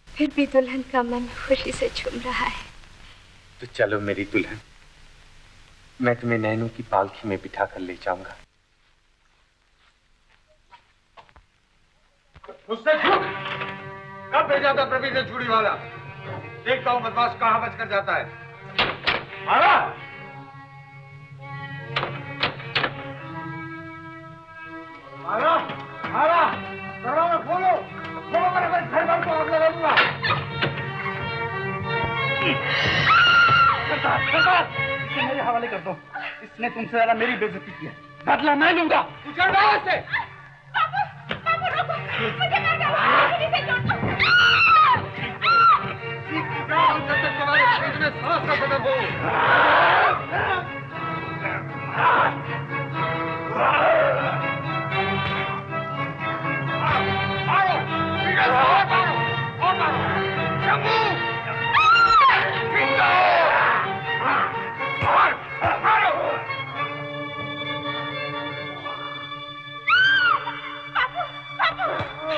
फिर भी दुल्हन का मन खुशी से झूम रहा है। तो चलो मेरी दुल्हन, मैं तुम्हें नैनों की पालकी में बिठा कर ले जाऊंगा। मुझसे झूठ कब भेजा था प्रवीण ने चूड़ी वाला? देखता हूँ बदमाश कहाँ बच कर जाता है। मारा मारा मारा, दरवाजा खोलो, खोलो, मेरे घर भर को आग लगा दूंगा। इसे मेरे हवाले कर दो। इसने तुमसे ज्यादा मेरी बेइज्जती की है। बदला मैं लूंगा। उछल रहा है इससे। जब तक तुम्हारे शरीर में सांस का कदम हो।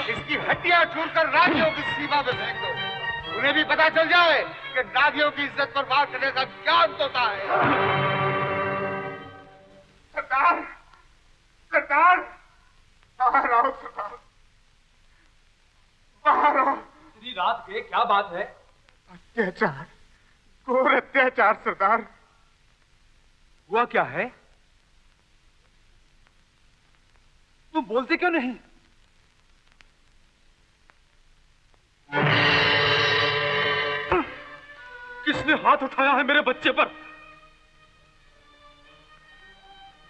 इसकी हड्डियां छोड़कर नागियों की सीमा में फेंक दो। उन्हें भी पता चल जाए कि नागियों की इज्जत पर वार करने का क्या अंत होता है। सरदार, सरदार, बाहर आओ सरदार, बाहर आओ। इतनी रात के क्या बात है? अत्याचार, घोर अत्याचार सरदार। हुआ क्या है? तुम बोलते क्यों नहीं? किसने हाथ उठाया है मेरे बच्चे पर?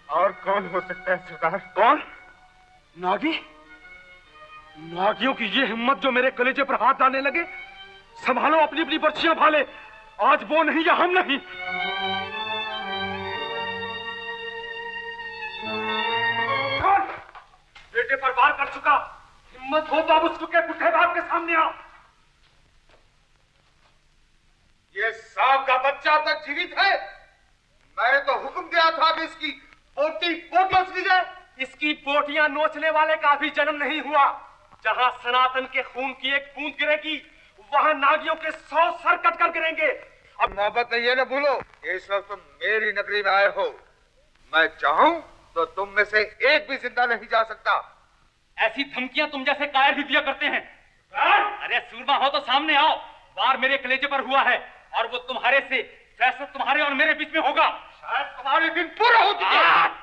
और कौन हो सकता है सरदार? कौन? नागी? नागियों की ये हिम्मत जो मेरे कलेजे पर हाथ डालने लगे। संभालो अपनी अपनी बर्छियां भाले। आज वो नहीं या हम नहीं। कौन बेटे पर वार कर चुका? हिम्मत हो तो अब उसको के पुट्ठे बाप के सामने आओ। ये सांप का बच्चा तक जीवित है। मैंने तो हुक्म दिया था कि इसकी पोटी नोच ली जाए। इसकी पोटियां नोचने वाले का भी जन्म नहीं हुआ। जहां सनातन के खून की एक बूंद गिरेगी, वहां नागियों के 100 सर कट कर गिरेंगे। अब मोहब्बत ने ये न भूलो, इस वक्त तुम मेरी नगरी में आए हो। मैं चाहूं तो तुम में से एक भी जिंदा नहीं जा सकता। ऐसी धमकियां तुम जैसे कायर भी दिया करते हैं। अरे सूरमा हो तो सामने आओ। वार मेरे कलेजे पर हुआ है और वो तुम्हारे से, फैसला तुम्हारे और मेरे बीच में होगा। शायद तुम्हारे दिन पूरे हो चुके हैं।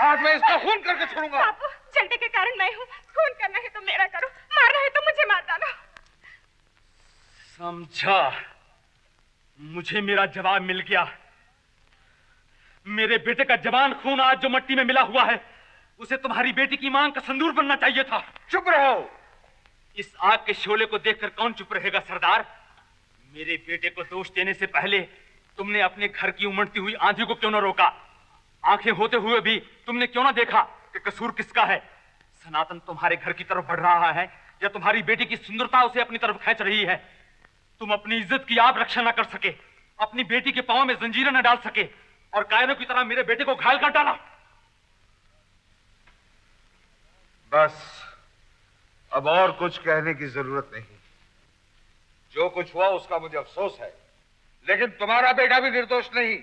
आज मैं इसका खून करके छोड़ूंगा। बापू, चलने के कारण मैं हूँ। खून करना है तो मेरा करो, मारना है तो मुझे मार डालो। समझा। मुझे मेरा जवाब मिल गया। मेरे बेटे का जवान खून आज जो मिट्टी में मिला हुआ है, उसे तुम्हारी बेटी की मांग का संदूर बनना चाहिए था। चुप रहो। इस आग के शोले को देखकर कौन चुप रहेगा सरदार? मेरे बेटे को दोष देने से पहले तुमने अपने घर की उमड़ती हुई आंधी को क्यों न रोका? आंखें होते हुए भी तुमने क्यों न देखा कि कसूर किसका है? सनातन तुम्हारे घर की तरफ बढ़ रहा है या तुम्हारी बेटी की सुंदरता उसे अपनी तरफ खींच रही है? तुम अपनी इज्जत की आप रक्षा न कर सके, अपनी बेटी के पांव में जंजीरें न डाल सके और कायरों की तरह मेरे बेटे को घायल कर डाला। बस अब और कुछ कहने की जरूरत नहीं। जो कुछ हुआ उसका मुझे अफसोस है, लेकिन तुम्हारा बेटा भी निर्दोष नहीं।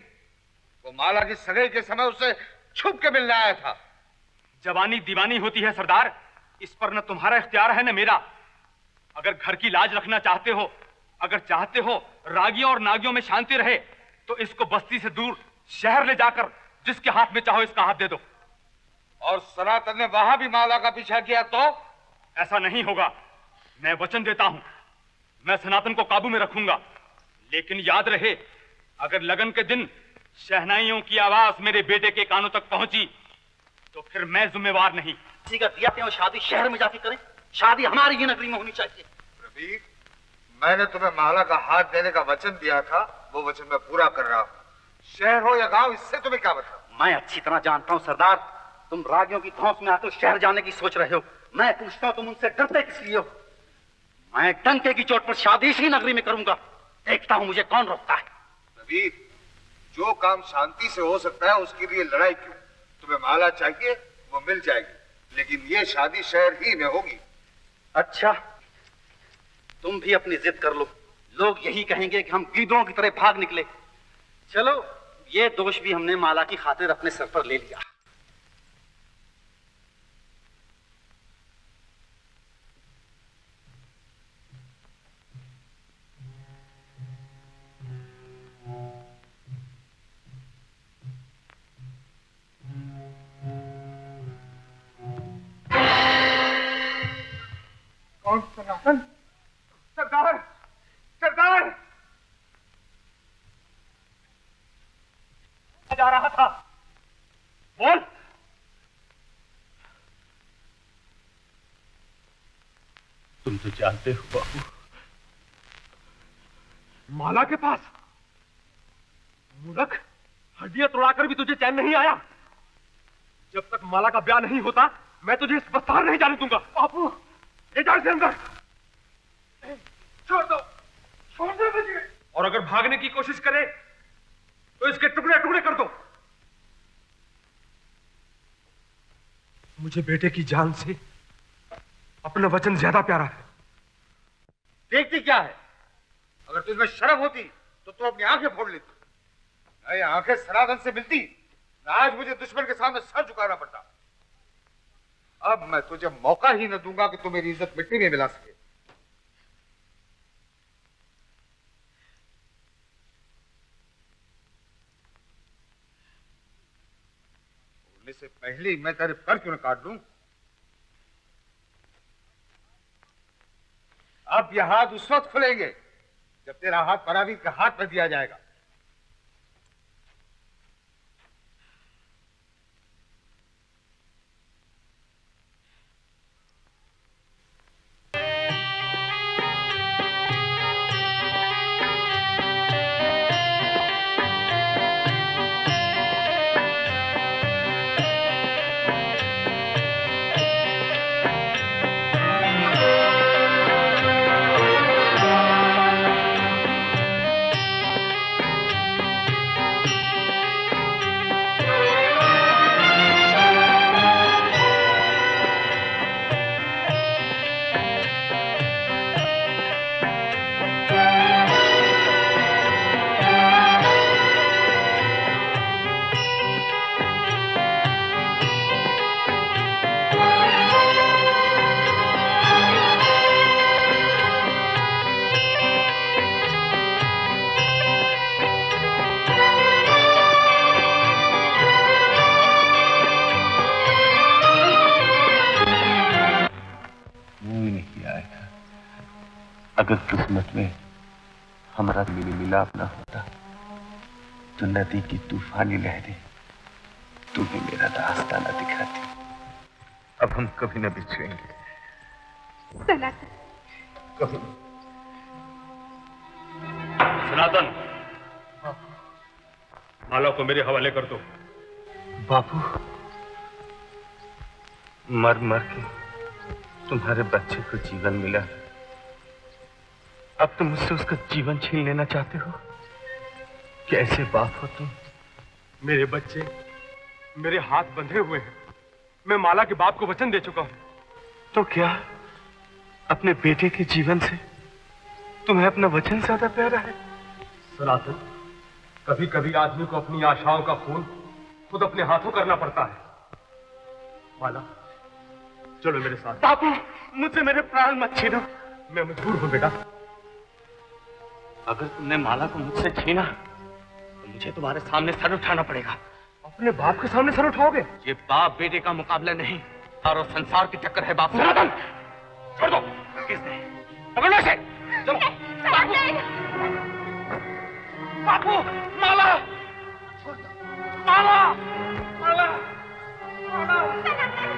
वो माला की सगाई के समय उसे छुप के मिलने आया था। जवानी दीवानी होती है सरदार, इस पर न तुम्हारा इख्तियार है न मेरा। अगर घर की लाज रखना चाहते हो, अगर चाहते हो रागियों और नागियों में शांति रहे, तो इसको बस्ती से दूर शहर ले जाकर जिसके हाथ में चाहो इसका हाथ दे दो। और सनातन ने वहां भी माला का पीछा किया तो? ऐसा नहीं होगा। मैं वचन देता हूं, मैं सनातन को काबू में रखूंगा। लेकिन याद रहे, अगर लगन के दिन शहनाइयों की आवाज मेरे बेटे के कानों तक पहुंची तो फिर मैं जिम्मेवार नहीं। किसी का दिया और शादी शहर में जाके करें। शादी हमारी ही नगरी में होनी चाहिए। प्रवीण, मैंने तुम्हें माला का हाथ देने का वचन दिया था, वो वचन मैं पूरा कर रहा हूं। शहर हो या गांव, इससे तुम्हें क्या मतलब? मैं अच्छी तरह जानता हूं सरदार, तुम रागियों की धौंस में आकर शहर जाने की सोच रहे हो। मैं पूछता हूं तुम उनसे डरते किस लिए हो? मैं डंके की चोट पर शादी इसी नगरी में करूंगा। देखता हूं मुझे कौन रोकता है। कबीर, जो काम शांति से हो सकता है उसके लिए लड़ाई क्यों? तुम्हें माला चाहिए वो मिल जाएगी, लेकिन ये शादी शहर ही में होगी। अच्छा, तुम भी अपनी जिद कर लो। लोग यही कहेंगे कि हम गीदड़ों की तरह भाग निकले। चलो, ये दोष भी हमने माला की खातिर अपने सर पर ले लिया। कौन? सनातन? सरदार, सरदार! जा रहा था, बोल। तुम तो जानते हो बाबू, माला के पास मूर्ख, हड्डियां तोड़ाकर भी तुझे चैन नहीं आया। जब तक माला का ब्याह नहीं होता मैं तुझे इस बस्तार नहीं जाने दूंगा। बाबू, ले जाओ इसे अंदर। छोड़ दो, छोड़ दो मुझे। और अगर भागने की कोशिश करे तो इसके टुकड़े टुकड़े कर दो। मुझे बेटे की जान से अपना वचन ज्यादा प्यारा है। देखती क्या है? अगर तुझमें शर्म होती तो तू अपनी आंखें फोड़ लेती। नहीं, आंखें सनातन से मिलती, आज मुझे दुश्मन के सामने सर झुकाना पड़ता। अब मैं तुझे मौका ही न दूंगा कि तू मेरी इज्जत मिट्टी में मिला सके। बोलने से पहले मैं तेरे पर क्यों न काट दूं? अब यह हाथ उस वक्त खुलेंगे जब तेरा हाथ परावी के हाथ में दिया जाएगा। अगर किस्मत में हमारा मिलाप ना होता तो नदी की तूफानी लहरें तुम्हें मेरा रास्ता न दिखाती। अब हम कभी न बिछड़ेंगे। कभी। सनातन, माला को मेरे हवाले कर दो। बाबू, मर मर के तुम्हारे बच्चे को जीवन मिला, अब तुम मुझसे उसका जीवन छीन लेना चाहते हो? कैसे बाप हो तुम? मेरे बच्चे मेरे हाथ बंधे हुए हैं। मैं माला के बाप को वचन दे चुका हूं। तो क्या अपने बेटे के जीवन से तुम्हें अपना वचन ज्यादा प्यारा है? सनातन, कभी कभी आदमी को अपनी आशाओं का खून खुद अपने हाथों करना पड़ता है। माला, चलो मेरे साथ। बापू, मुझसे मेरे प्राण मत छीनो। मैं मजबूर हूं बेटा। अगर तुमने माला को मुझसे छीना तो मुझे तुम्हारे सामने सर उठाना पड़ेगा। अपने बाप के सामने सर उठाओगे? ये बाप बेटे का मुकाबला नहीं, सारों संसार की टक्कर है बाप। सनातन, छोड़ दो। किसने? पकड़ो इसे। चलो। बापू, माला, माला, माला,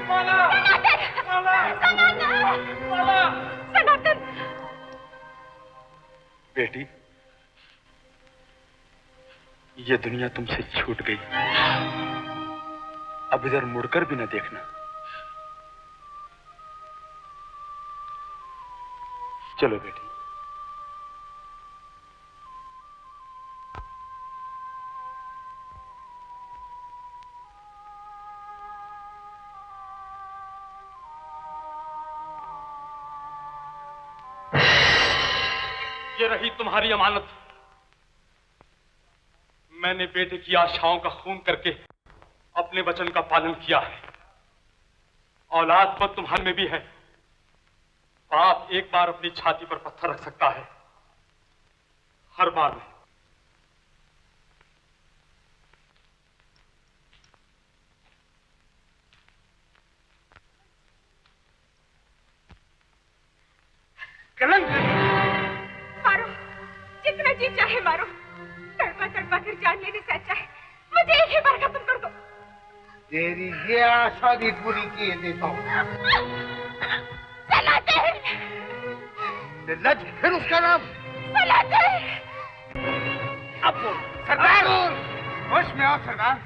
माला, माला, माला, सनातन। बेटी, ये दुनिया तुमसे छूट गई। अब इधर मुड़कर भी न देखना। चलो बेटी। ये रही तुम्हारी अमानत। मैंने बेटे की आशाओं का खून करके अपने वचन का पालन किया है। औलाद तो तुम्हारे में भी है। बाप एक बार अपनी छाती पर पत्थर रख सकता है, हर बार नहीं। मारो, जितना जी चाहे मारो, तड़पा तड़पा कर जान लेने से अच्छा है मुझे एक ही बार खत्म कर दो। तेरी ये आशा भी पूरी किए देता हूँ। निर्लज्ज, फिर उसका नाम अब बोल। सरदार होश में आओ सरदार।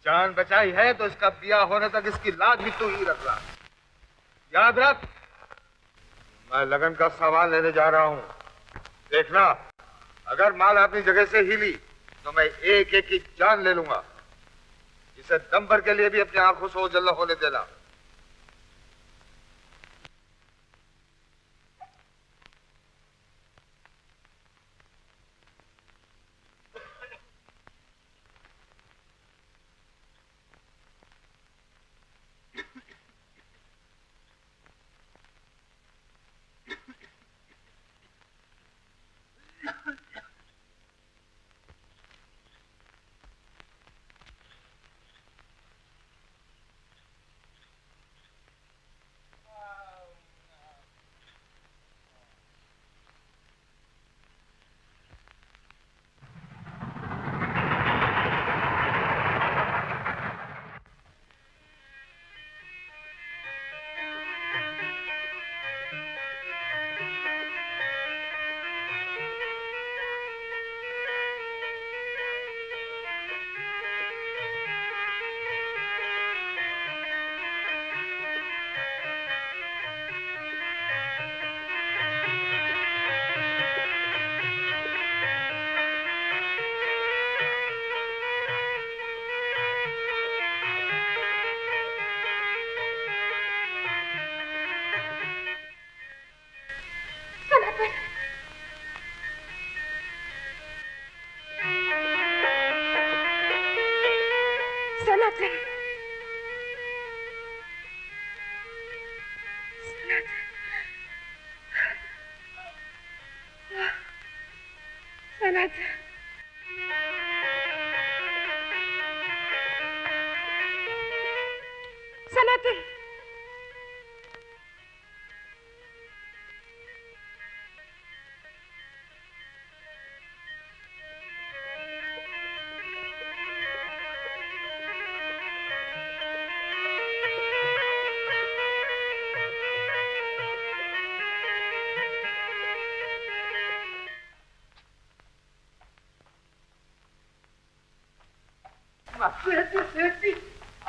जान बचाई है तो इसका ब्याह होने तक इसकी लाज भी तू ही रख रहा। याद रख, मैं लगन का सामान लेने जा रहा हूँ। देखना, अगर माल अपनी जगह से हिली तो मैं एक एक की जान ले लूंगा। इसे दम भर के लिए भी अपनी आंखों से ओझल होने देना। सनातन,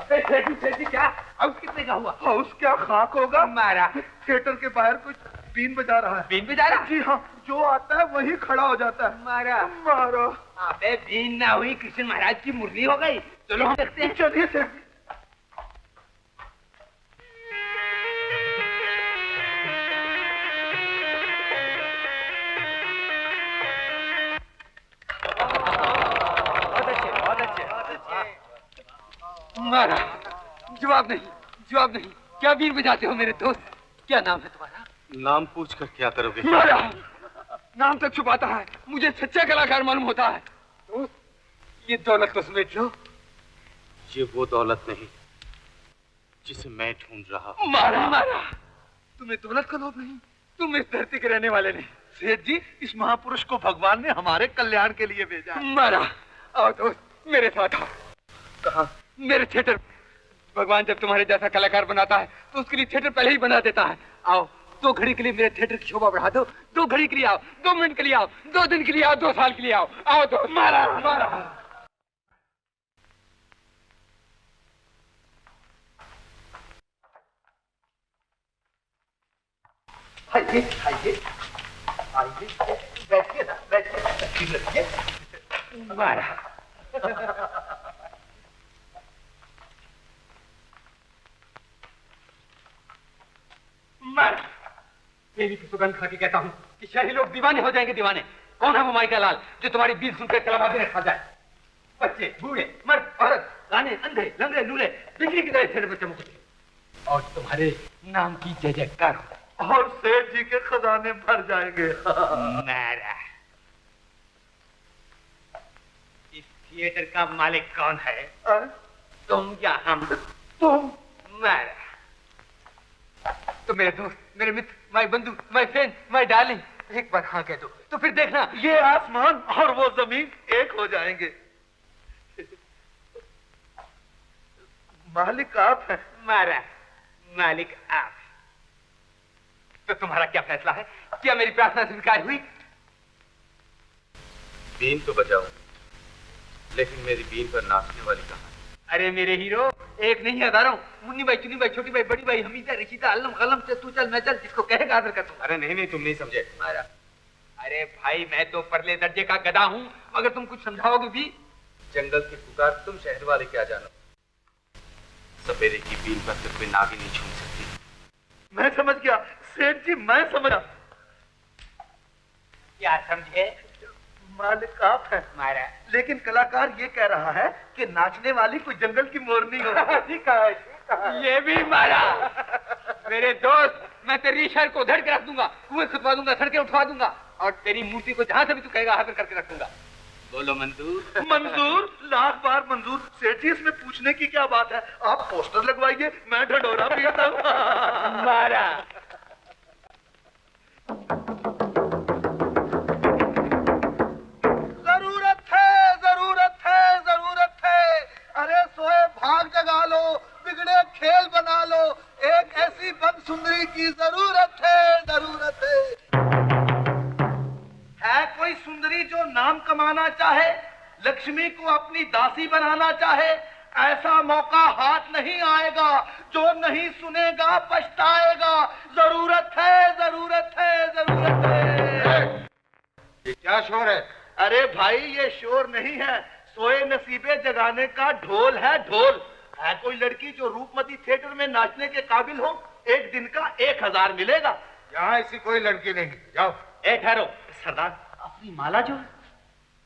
अबे सेठी क्या हाउस कितने का हुआ? हाउस क्या खाक होगा? मारा थिएटर के बाहर कुछ बीन बजा रहा है। बीन बजा रहा? जी हाँ, जो आता है वही खड़ा हो जाता है। मारा मारो। अबे बीन ना हुई, कृष्ण महाराज की मुरली हो गई। चलो हम देखते हैं। चलिए सेठ। मारा। जवाब नहीं। क्या बीन बजाते हो मेरे दोस्त? क्या नाम है तुम्हारा? नाम पूछ कर क्या करोगे? मारा। नाम तक छुपाता है, मुझे सच्चा कलाकार मालूम होता है। दोस्त, ये दौलत तो समेट लो। ये वो दौलत नहीं जिसे मैं ढूंढ रहा हूँ। मारा। तुम्हें दौलत का लोभ नहीं, तुम इस धरती के रहने वाले नहीं। सेठ जी, इस महापुरुष को भगवान ने हमारे कल्याण के लिए भेजा है। मारा। आओ दोस्त, मेरे साथ आओ। कहाँ? मेरे थिएटर। भगवान जब तुम्हारे जैसा कलाकार बनाता है तो उसके लिए थिएटर पहले ही बना देता है। आओ, 2 घड़ी के लिए मेरे थिएटर की शोभा बढ़ा दो। 2 घड़ी के लिए आओ, 2 मिनट के लिए आओ, 2 दिन के लिए आओ, 2 साल के लिए आओ। आओ तो मारा मारा। आइए आइए आइए, बैठिए ना, बैठिए। मारा। मारा। मेरी तो सुगंध खा के कहता हूँ कि शहरी लोग दीवाने हो जाएंगे, दीवाने। कौन है वो माई का लाल जो तुम्हारी बीच सुनकर कलाबाजी ने खा जाए? बच्चे, बूढ़े, मर्द, औरत, गाने, अंधे, लंगड़े, लूले, बिजली की तरह थिएटर में चमकते और तुम्हारे नाम की जय जयकार हो। और सेठ जी के खजाने भर जाएंगे। मारा। इस थिएटर का मालिक कौन है? तुम या हम? तुम। मारा। तो मेरे दोस्त, मेरे मित्र, माय बंधु, माय फ्रेंड, माय डार्लिंग, एक बार हाँ कह दो तो फिर देखना ये आसमान और वो जमीन एक हो जाएंगे। मालिक आप हैं। मारा। मालिक आप। तो तुम्हारा क्या फैसला है? क्या मेरी प्रार्थना स्वीकार हुई? बीन तो बजाओ, लेकिन मेरी बीन पर नाचने वाली कहाँ? अरे मेरे हीरो, एक नहीं हजारों। मुन्नी भाई, चुन्नी भाई, छोटी भाई, बड़ी भाई, हमीदा, रशीदा, अलम, कलम, तू चल मैं चल, जिसको कहेगा आदर कर दूंगा। अरे नहीं, तुम नहीं समझे। मारा। अरे भाई, मैं तो परले दर्जे का गधा हूँ, मगर तुम कुछ समझाओगे भी? जंगल की पुकार तुम शहर वाले क्या जानो? सपेरे की बीन पर तो कोई नागी नहीं छू सकती। मैं समझ गया सेठ जी, मैं समझा। क्या समझे? मालिक आप हैं। मारा। लेकिन कलाकार ये कह रहा है कि नाचने वाली कोई जंगल की मोरनी हो। ठीक है। ये भी मारा। मेरे दोस्त, मैं तेरी शहर को उधड़ के रख दूंगा, कुएं खुदवा दूंगा, सड़कें उठवा दूंगा और तेरी मूर्ति को जहां से भी तू कहेगा हाजिर करके रख दूंगा। बोलो मंजूर? मंजूर, लाख बार मंजूर। सेठ जी, इसमें पूछने की क्या बात है? आप पोस्टर लगवाइए, मैं ढंढोरा पीटता हूँ। मारा। जरूरत है। अरे सोए भाग जगा लो, बिगड़े खेल बना लो। एक ऐसी बद सुंदरी की जरूरत है। है कोई सुंदरी जो नाम कमाना चाहे, लक्ष्मी को अपनी दासी बनाना चाहे? ऐसा मौका हाथ नहीं आएगा। जो नहीं सुनेगा पछताएगा। जरूरत है। ये क्या शोर है? अरे भाई, ये शोर नहीं है, सोए नसीबे जगाने का ढोल है, ढोल। है कोई लड़की जो रूपमती थिएटर में नाचने के काबिल हो? एक दिन का 1000 मिलेगा। यहाँ ऐसी कोई लड़की नहीं। जाओ। ठहरो सरदार, अपनी माला जो है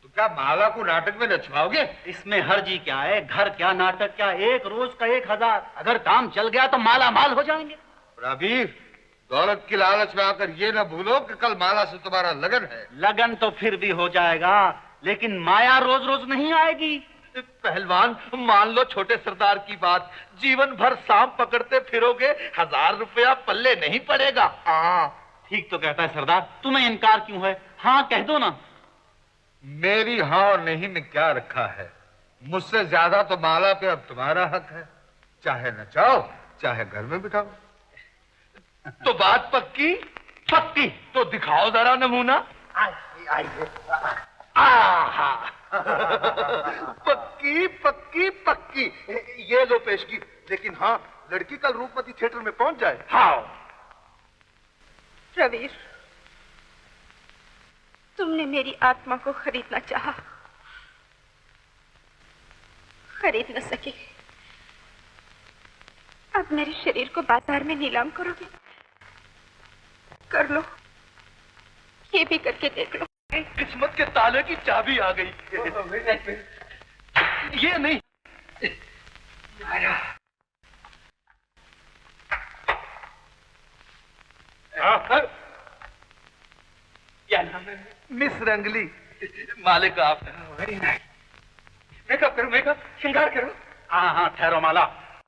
तो क्या माला को नाटक में नचवाओगे? इसमें हर्जी क्या है? घर क्या, नाटक क्या, एक रोज का 1000। अगर काम चल गया तो माला माल हो जाएंगे। प्रवीर, दौलत की लालच में आकर ये न भूलो कि कल माला से तुम्हारा लगन है। लगन तो फिर भी हो जाएगा, लेकिन माया रोज रोज नहीं आएगी। पहलवान, मान लो छोटे सरदार की बात, जीवन भर सांप पकड़ते फिरोगे, 1000 रुपया पल्ले नहीं पड़ेगा। हाँ, ठीक तो कहता है सरदार। तुम्हें इनकार क्यों है? हाँ कह दो ना। मेरी हाँ और नहीं में क्या रखा है? मुझसे ज्यादा तो माला पे अब तुम्हारा हक है। चाहे नचाओ, चाहे घर में बिठाओ। तो बात पक्की? पक्की। तो दिखाओ जरा नमूना। आइए। पक्की। ये लो पेशगी। लेकिन हाँ, लड़की कल रूपमती थिएटर में पहुंच जाए। हाँ। रवीर, तुमने मेरी आत्मा को खरीदना चाहा, खरीद न सके। अब मेरे शरीर को बाजार में नीलाम करोगे? कर लो, ये भी करके देख लो। किस्मत के ताले की चाबी आ गई। ये नहीं। क्या नाम है? मिस रंगली। मालिक आप। Very nice. मेकअप करो, मेकअप, श्रृंगार करो। हाँ, ठहरो माला।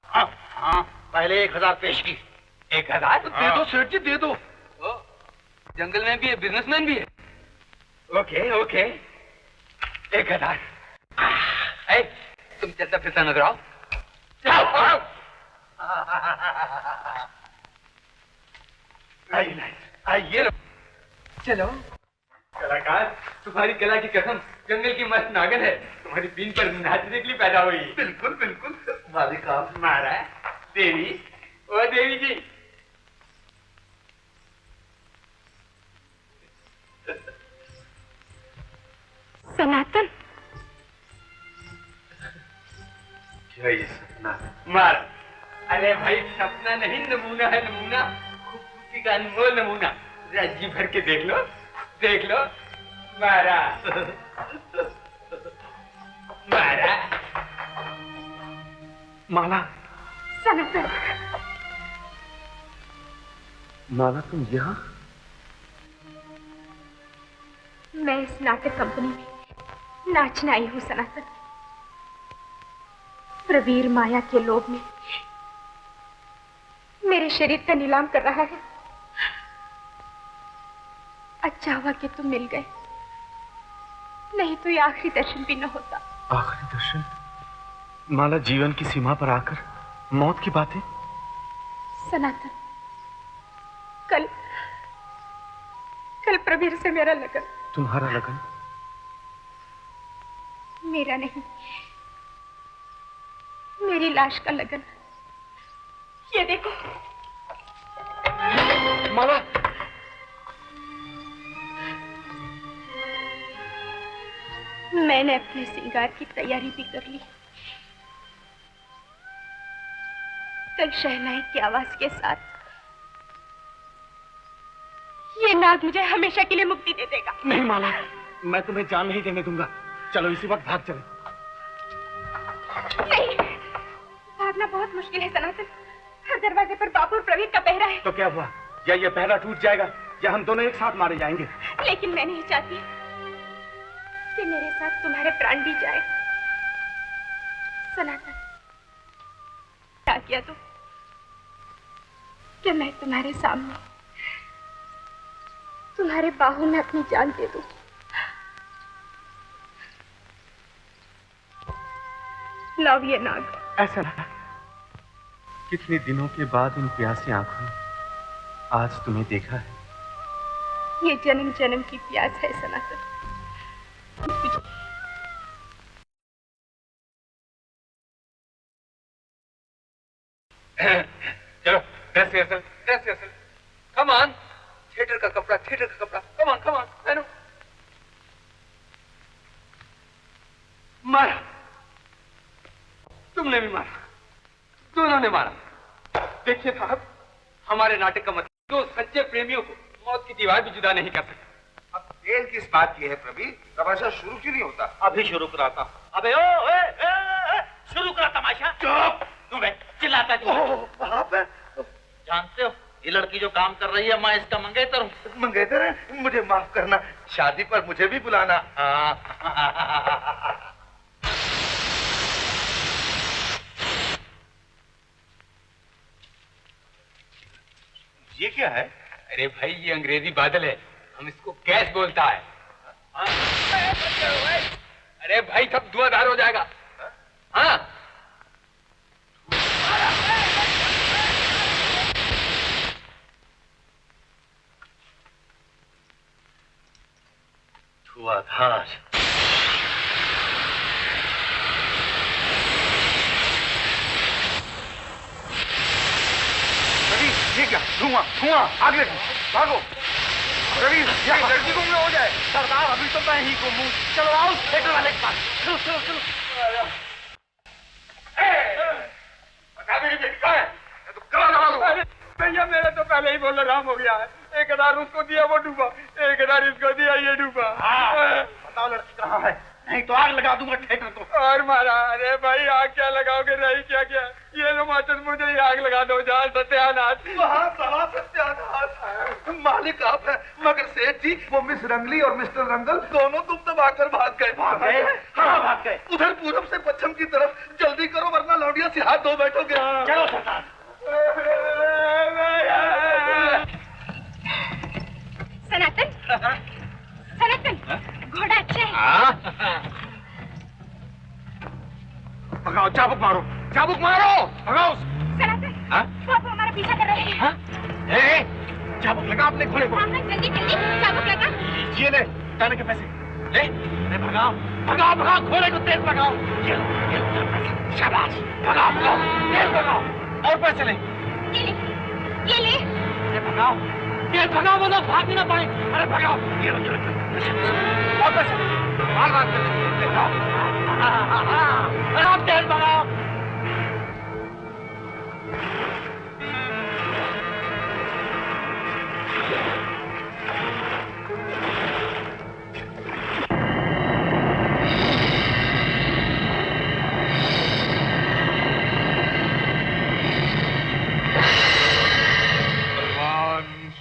हाँ, पहले 1000 पेश की। 1000? दे दो सेठ जी, दे दो। जंगल में भी है, बिजनेसमैन भी है। ओके। 1000। तुम चलता फिरता नजर आओ। आई आइए चलो। कलाकार, तुम्हारी कला की कसम, जंगल की मस्त नागन है, तुम्हारी बीन पर नाचने के लिए पैदा हुई। बिल्कुल बिल्कुल मालिक आप। महाराज, देवी, ओ देवी जी। सनातन, क्या ये सपना है? मार, अरे भाई सपना नहीं, नमूना है, नमूना, खूबसूरती का अनमोल नमूना। जी भर के देख लो, देख लो। मारा मारा। माला, सनातन, माला तुम यहाँ? मैं इस नाटक कंपनी में नाचने आई हूँ सनातन। प्रवीर माया के लोभ में मेरे शरीर का नीलाम कर रहा है। अच्छा हुआ कि तुम मिल गए, नहीं तो ये आखिरी दर्शन भी न होता। आखिरी दर्शन? माला, जीवन की सीमा पर आकर मौत की बातें। सनातन, कल प्रवीर से मेरा लगन। तुम्हारा लगन? मेरा नहीं, मेरी लाश का लगन। ये देखो। माला, मैंने अपने श्रृंगार की तैयारी भी कर ली। कल शहनाई की आवाज के साथ ये नाग मुझे हमेशा के लिए मुक्ति दे देगा। नहीं माला, मैं तुम्हें जान नहीं देने दूंगा। चलो इसी वक्त भाग चले। नहीं, भागना बहुत मुश्किल है सनातन। हर दरवाजे पर बाबू और प्रवीर का पहरा है। तो क्या हुआ? या ये पहरा टूट जाएगा या हम दोनों एक साथ मारे जाएंगे। लेकिन मैं नहीं चाहती कि मेरे साथ तुम्हारे प्राण भी जाए। सनातन, क्या किया तो कि मैं तुम्हारे सामने, तुम्हारे बाहों में अपनी जान दे दूं। लव ये नाग। ऐसा ना, कितने दिनों के बाद इन प्यासी आंखों ने आज तुम्हें देखा है। ये जन्म जन्म की प्यास है सनातन। चलो, dress rehearsal. Come on, theatre का कपड़ा, कम ऑन, पहनो। मारा, तुमने भी मारा, दोनों ने मारा। देखिए साहब, हमारे नाटक का मतलब दो सच्चे प्रेमियों को मौत की दीवार भी जुदा नहीं कर सकती। अब देर किस बात की है प्रवीर? तमाशा शुरू क्यों नहीं होता? अभी शुरू कराता। अबे ओ शुरू करा तमाशा। चुप! तुम चिल्लाता क्यों? जानते हो ये लड़की जो काम कर रही है, मैं इसका मंगेतर हूँ। मंगेतर है? मुझे माफ करना, शादी पर मुझे भी बुलाना। ये क्या है? अरे भाई, ये अंग्रेजी बादल है, हम इसको गैस बोलता है। अरे भाई, सब धुआंधार हो जाएगा। हाँ, धुआंधार। ये क्या? धुआं, आग लगी, भागो। रवि, लड़की गुम हो जाए। सरदार, अभी तो मैं ही गुम हूँ। चलो आओ थिएटर वाले के पास। चलो। बता मेरी बेटी कहाँ है? तो कहाँ लगा दो? भैया, मेरा तो पहले ही बोल राम हो गया है। 1000 उसको दिया, वो डूबा। 1000 इसको दिया, ये डूबा। बताओ लड़की कहाँ है? नहीं तो आग लगा दूंगा थिएटर को। और मारा। अरे भाई, आग क्या लगाओगे? रही क्या? ये लो माचस, मुझे ही आग लगा दो। जहाँ सत्यानाश। वहाँ बड़ा सत्यानाश है। मालिक आप है, मगर सेठ जी, वो मिस रंगली और मिस्टर रंगल दोनों तुम दबाकर भाग गए। हाँ, भाग गए। उधर पूरब से पश्चिम की तरफ। जल्दी करो वरना लौंडिया से हाथ धो बैठोगे। चलो सरदार। सनातन, घोड़ा अच्छा है। भगाओ, चाबुक मारो, भगाओ। सनातन, वो हमारा पीछा कर रहे हैं। चाबुक लगा अपने घोड़े को। जल्दी जल्दी चाबुक लगा। ये ले जाने के पैसे ले। अरे भगाओ भगाओ भगाओ, घोड़े को तेज भगाओ। ये लो पैसे। शाबाश, भगाओ भगाओ तेज भगाओ। और पैसे ले। ये ले। अरे भगाओ तेज भगाओ, वो लोग भाग ही ना पाए। अरे भगाओ, ये लो और पैसे माल मार कर भगाओ। अरे तेज भगाओ।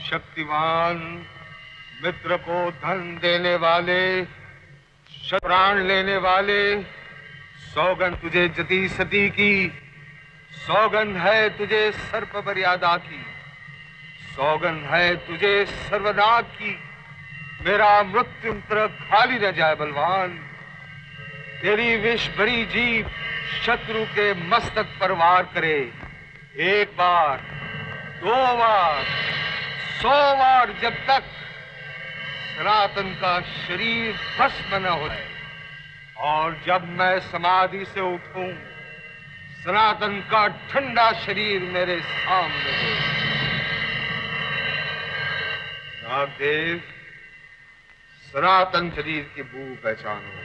शक्तिमान, मित्र को धन देने वाले, प्राण लेने वाले, सौगंध तुझे जती सती की, सौगंध है तुझे सर्प मर्यादा की, सौगंध है तुझे सर्वनाग की। मेरा मृत्युंतर खाली न जाए बलवान। तेरी विष भरी जीभ शत्रु के मस्तक पर वार करे। एक बार, 2 बार, 100 बार, जब तक सनातन का शरीर भस्म न हो जाए। और जब मैं समाधि से उठूं, सनातन का ठंडा शरीर मेरे सामने हो। नागदेव, सनातन शरीर की बू पहचानो।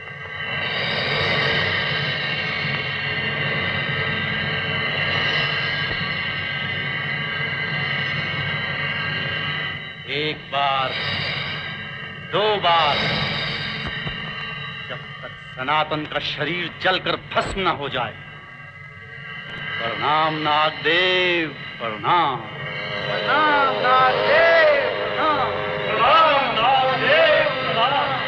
एक बार, 2 बार, जब तक सनातन का शरीर जलकर भस्म न हो जाए। प्रणाम नागदेव, प्रणाम। प्रणाम नागदेव, प्रणाम। प्रणाम नागदेव, प्रणाम।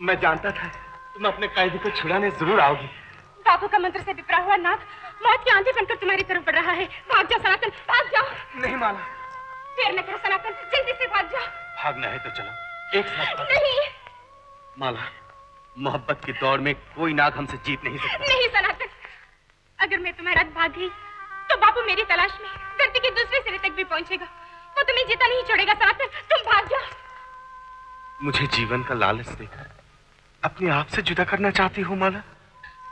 मैं जानता था तुम अपने कैदी को छुड़ाने जरूर आओगी। बाबू का मंत्र से विपरा हुआ नाग मौत की आंधी बनकर तुम्हारी तरफ बढ़ रहा है। भाग जाओ सनातन, भाग जाओ। नहीं माला, देर न करो सनातन, जल्दी से भाग जाओ। भागना है तो चलो, एक साथ भागो। नहीं माला, मोहब्बत की दौड़ में कोई नाग हमसे जीत नहीं सकता। नहीं सनातन, अगर मैं तुम्हारे साथ भाग गई तो बाबू मेरी तलाश में धरती के दूसरे सिरे तक भी पहुंचेगा। वो तुम्हें जीता नहीं छोड़ेगा सनातन, तुम भाग जाओ। मुझे जीवन का लालच देकर अपने आप से जुदा करना चाहती हो माला?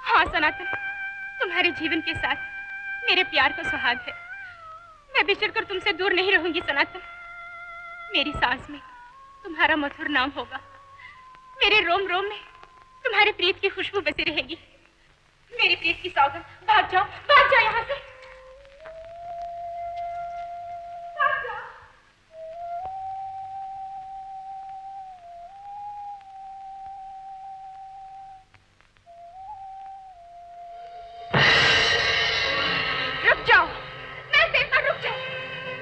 हाँ सनातन, तुम्हारे जीवन के साथ मेरे प्यार का सुहाग है। मैं बिछड़कर तुमसे दूर नहीं रहूंगी सनातन। मेरी सांस में तुम्हारा मधुर नाम होगा, मेरे रोम रोम में तुम्हारे प्रीत की खुशबू बसी रहेगी। मेरी प्रीत की सौगंध, भाग जाओ यहाँ से। रुक जाओ, मैं देवता, रुक जाओ।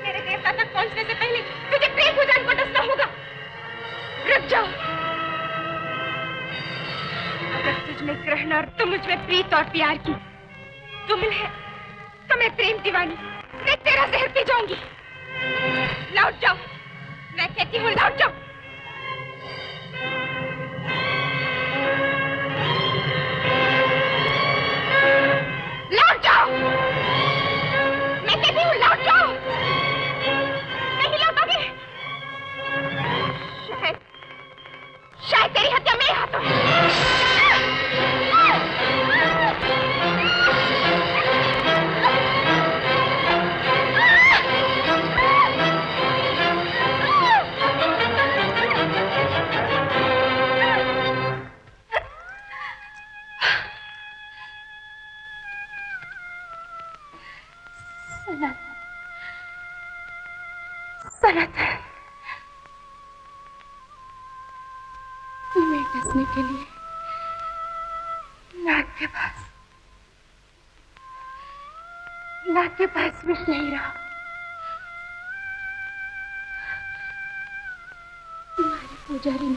मेरे देवता तक पहुंचने से पहले तुझे प्रेम भुजान को डसना होगा। रुक जाओ। अगर तुझमें ग्रहण और तुम मुझमें प्रीत और प्यार की तुमन है तो मैं प्रेम दीवानी, मैं तेरा जहर पी जाऊंगी। लौट जाओ, मैं कहती हूँ लौट जाओ। लौट जाओ, मैं कहती हूँ लौट जाओ। नहीं लौटोगे, शायद तेरी हत्या मेरे हाथों है। सनातन, तुम्हें डसने के लिए नाग के पास विष नहीं रहा। तुम्हारे पुजारी ने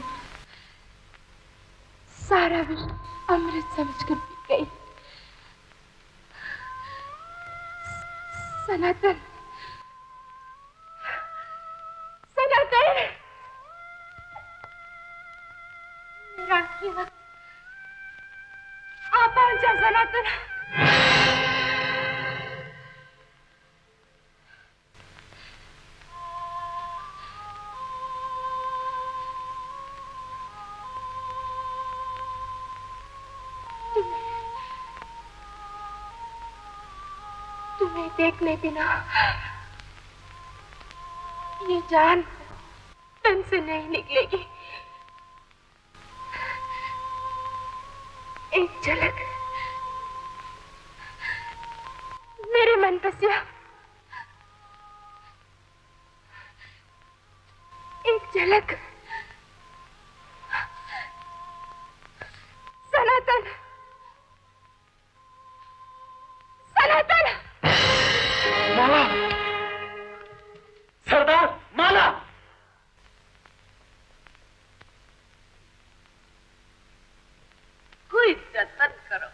सारा विष अमृत समझकर पी गई। सनातन, सनातन, मेरा आखिरी वक्त आ पहुंचा। सनातन, तुम्हें देखने बिना ये जान तन से नहीं निकलेगी। एक झलक मेरे मन बसिया, एक झलक। सनातन, सनातन, माला, सरदार माला। कोई जतन करो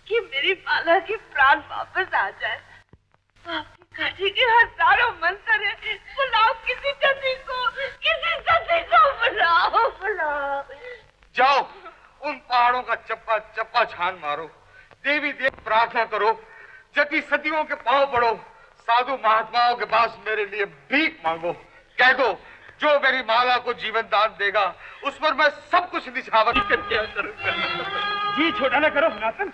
कि मेरी माला की प्राण वापस आ जाए। आपकी काठी के हजारों मंत्र है, बुलाओ किसी सती को, किसी सती को बुलाओ, बुलाओ। जाओ उन पहाड़ों का चप्पा चप्पा छान मारो, देवी देव प्रार्थना करो, जति सदियों के पांव पड़ो, साधु महात्माओं के पास मेरे लिए भीख मांगो। कह दो जो मेरी माला को जीवन दान देगा उस पर मैं सब कुछ निछावर करके करूंगा। जी छोटा ना करो सनातन।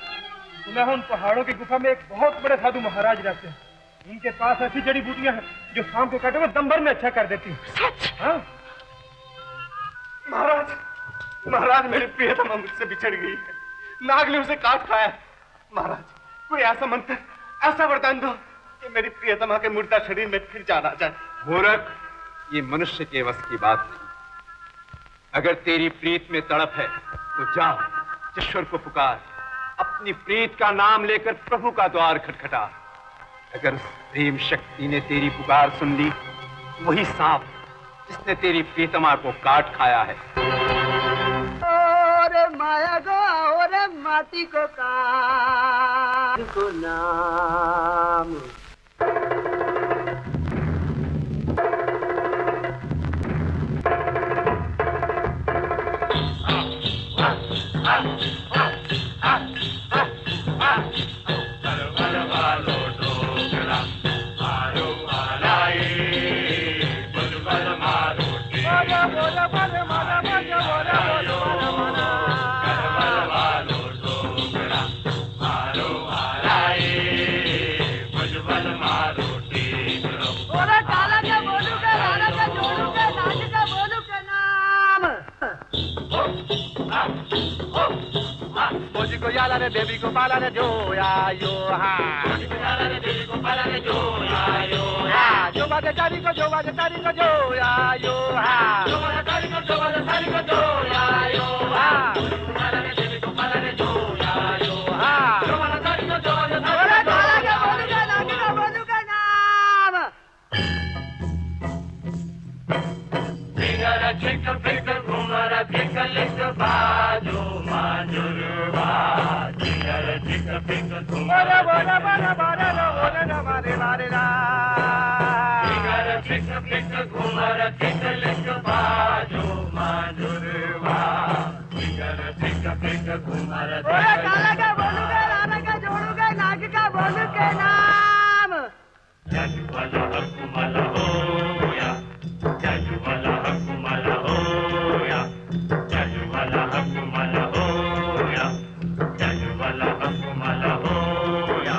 सुना है उन पहाड़ों की गुफा में एक बहुत बड़े साधु महाराज रहते हैं। उनके पास ऐसी जड़ी बूटियां हैं जो शाम को काटे हुए दम भर में अच्छा कर देती हैं। सच? हाँ महाराज, महाराज मेरी प्रियतमा मुझसे बिछड़ गई है, नाग ने उसे काट खाया है। महाराज कोई ऐसा मंत्र, ऐसा वरदान दो कि मेरी प्रियतमा के मुर्दा शरीर में फिर जान आ जाए। मूर्ख, ये मनुष्य के वश की बात नहीं। अगर तेरी प्रीत में तड़प है तो जा ईश्वर को पुकार, अपनी प्रीत का नाम लेकर प्रभु का द्वार खटखटा। अगर उस प्रेम शक्ति ने तेरी पुकार सुन ली, वही सांप जिसने तेरी प्रीतमा को काट खाया है। ओरे माया गो, ओरे माटी को काम को नाम। को याला रे देवी को पाला रे जो या यो हा, देवी को पाला रे जो या यो हा, जो बाजे तारी को जो बाजे तारी को जो या यो हा, जो बाजे तारी को जो बाजे तारी को जो या यो हा, पाला रे देवी को पाला रे जो या यो हा, जो बाजे तारी को जो बाजे तारी को जो या बोलू का नाम। फिंगर चिक फिंगर घुमर फिंगर लिख बाजो माजुरवा। Bora bora bora bora bora na mare mare na. Tigara chika chika घुमर chika chika बाजो माजुरवा। tigara chika chika घुमर chika। ओरे काला का बोलूगा, राना का जोड़ूगा, नाग का बोलू के नाम। जाजू वाला हकुमला होया, जाजू वाला हकुमला होया, जाजू वाला हकुमला होया, जाजू वाला हकुमला होया।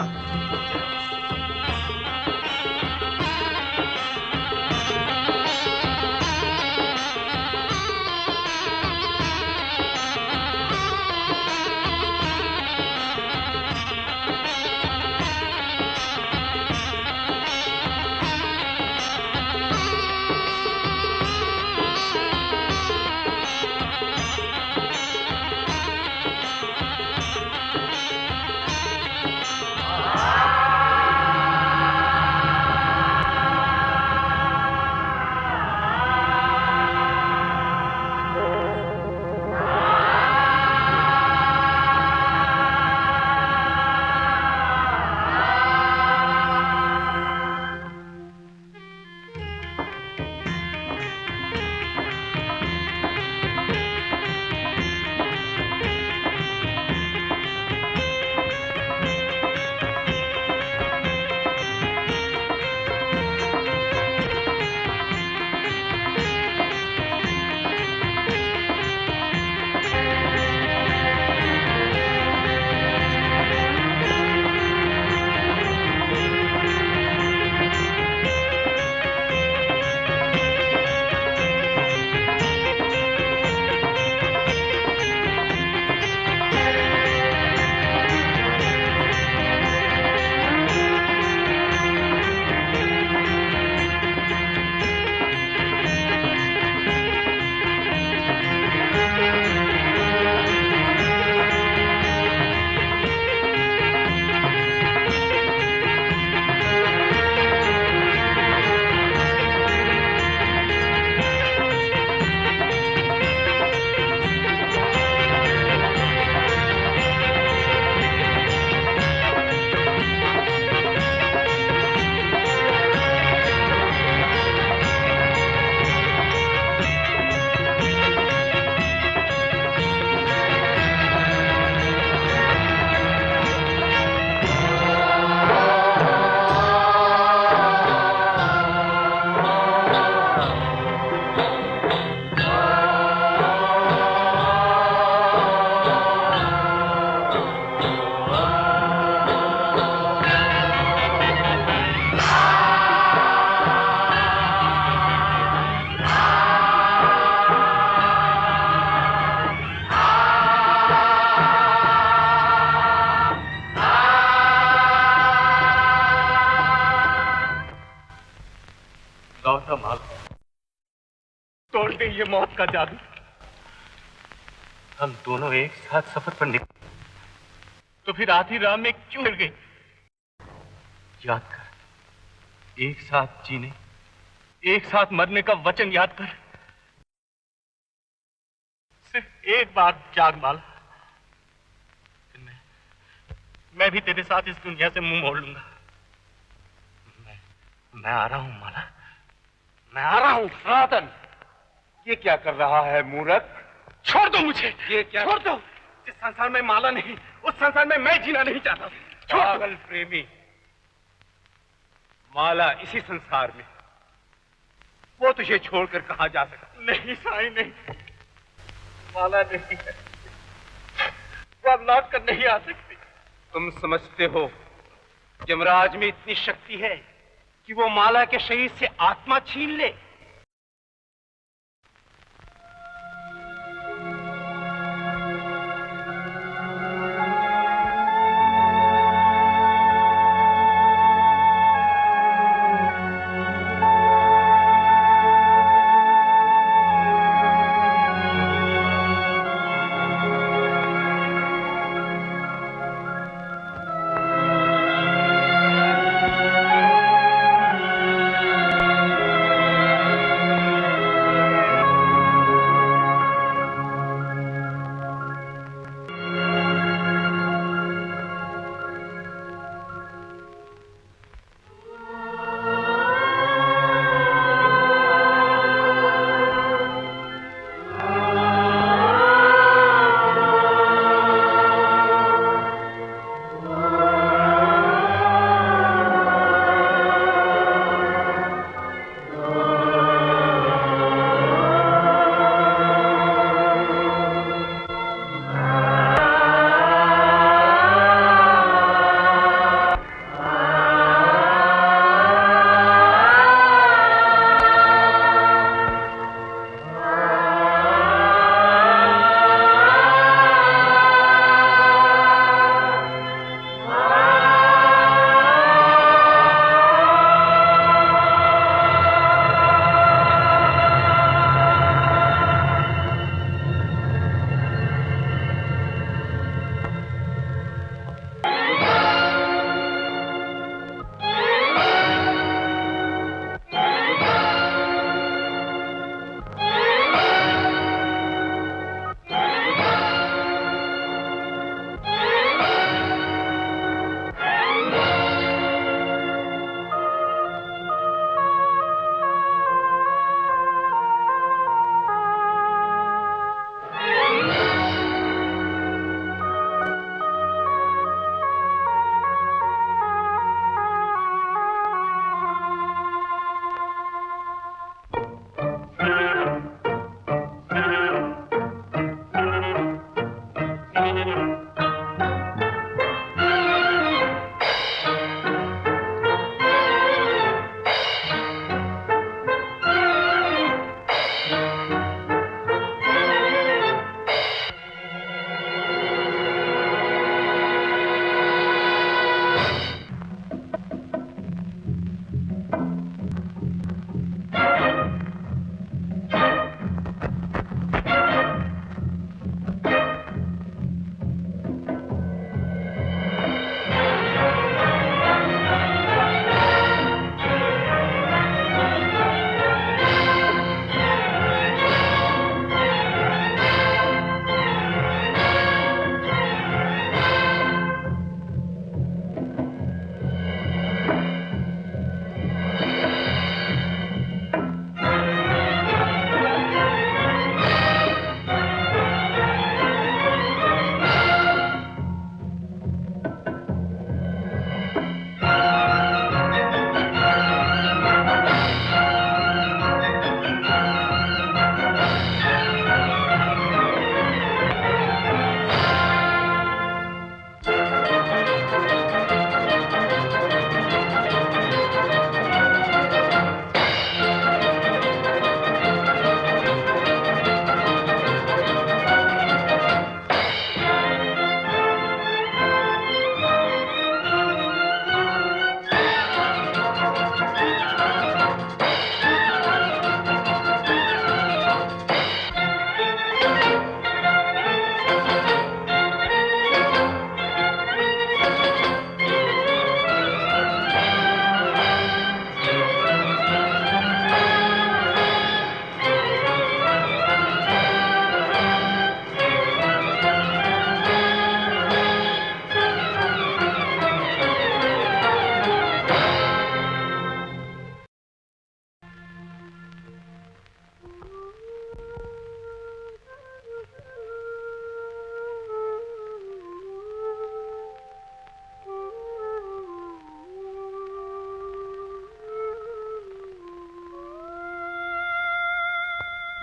गई ये मौत का जादू। हम दोनों एक साथ सफर पर निकले तो फिर आधी राह में क्यों मिल गई? याद कर, एक साथ जीने, एक साथ मरने का वचन याद कर। सिर्फ एक बार जाग माला, मैं भी तेरे साथ इस दुनिया से मुंह मोड़ लूंगा। मैं आ रहा हूं माला, मैं आ रहा हूं। सनातन, ये क्या कर रहा है मूर्ख? छोड़ दो मुझे। ये क्या? छोड़ दो। जिस संसार में माला नहीं, उस संसार में मैं जीना नहीं चाहता। पागल प्रेमी, माला इसी संसार में, वो तुझे छोड़कर कहां जा सकता? नहीं साईं, नहीं, माला नहीं है, वो अब लौट कर नहीं आ सकती। तुम समझते हो यमराज में इतनी शक्ति है कि वो माला के शरीर से आत्मा छीन ले?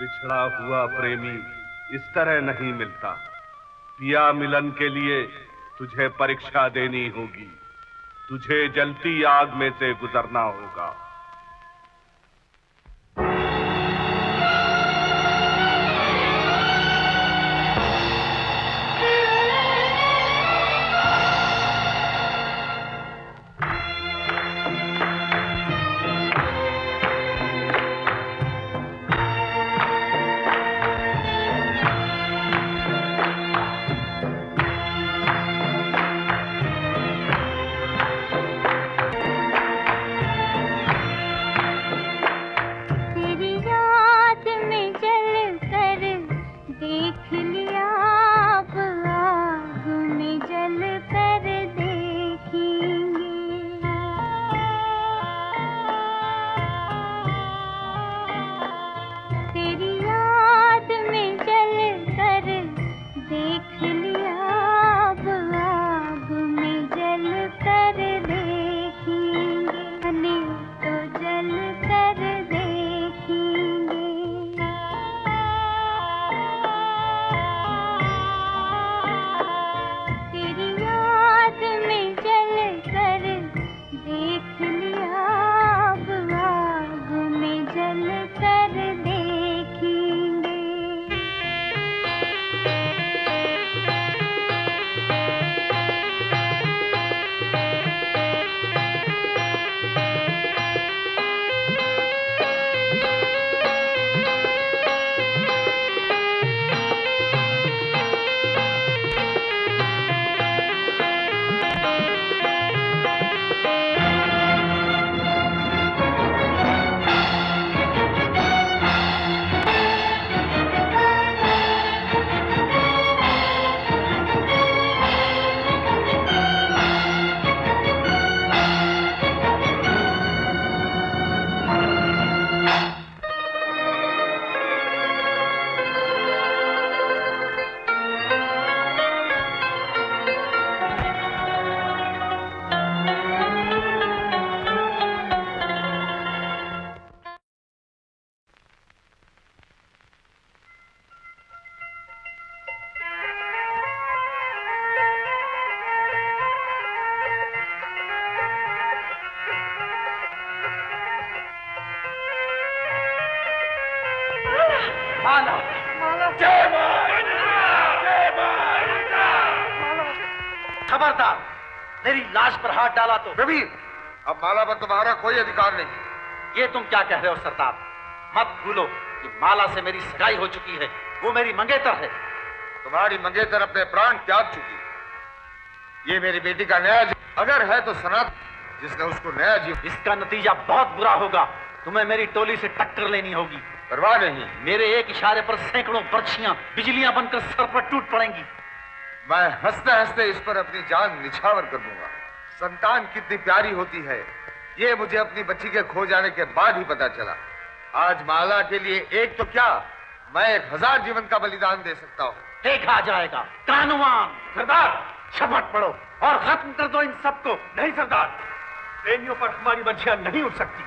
बिछड़ा हुआ प्रेमी इस तरह नहीं मिलता। पिया मिलन के लिए तुझे परीक्षा देनी होगी। तुझे जलती आग में से गुजरना होगा। खबरदार, मेरी लाश पर हाथ डाला तो रवि, अब माला पर तुम्हारा कोई अधिकार नहीं। ये तुम क्या कह रहे हो सरदार? मत भूलो कि माला से मेरी सगाई हो चुकी है। वो मेरी मंगेतर है। तुम्हारी मंगेतर अपने प्राण त्याग चुकी। ये मेरी बेटी का नया अगर है तो सनात जिसने उसको नया जीव। इसका नतीजा बहुत बुरा होगा। तुम्हें मेरी टोली से टक्कर लेनी होगी। परवाह नहीं, मेरे एक इशारे पर सैकड़ों बर्छियां बिजलियां बनकर सर पर टूट पड़ेंगी। मैं हंसते हंसते इस पर अपनी जान निछावर कर दूंगा। संतान कितनी प्यारी होती है ये मुझे अपनी बच्ची के खो जाने के बाद ही पता चला। आज माला के लिए एक तो क्या, मैं 1000 जीवन का बलिदान दे सकता हूँ। देखा जाएगा कानून। सरदार, शपथ पढ़ो और खत्म कर दो इन सबको। नहीं सरदार, प्रेमियों पर हमारी बच्चियां नहीं उठ सकती।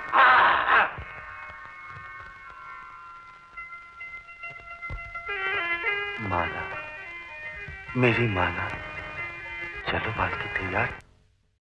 माला, मेरी माला, चलो बाल की तैयार।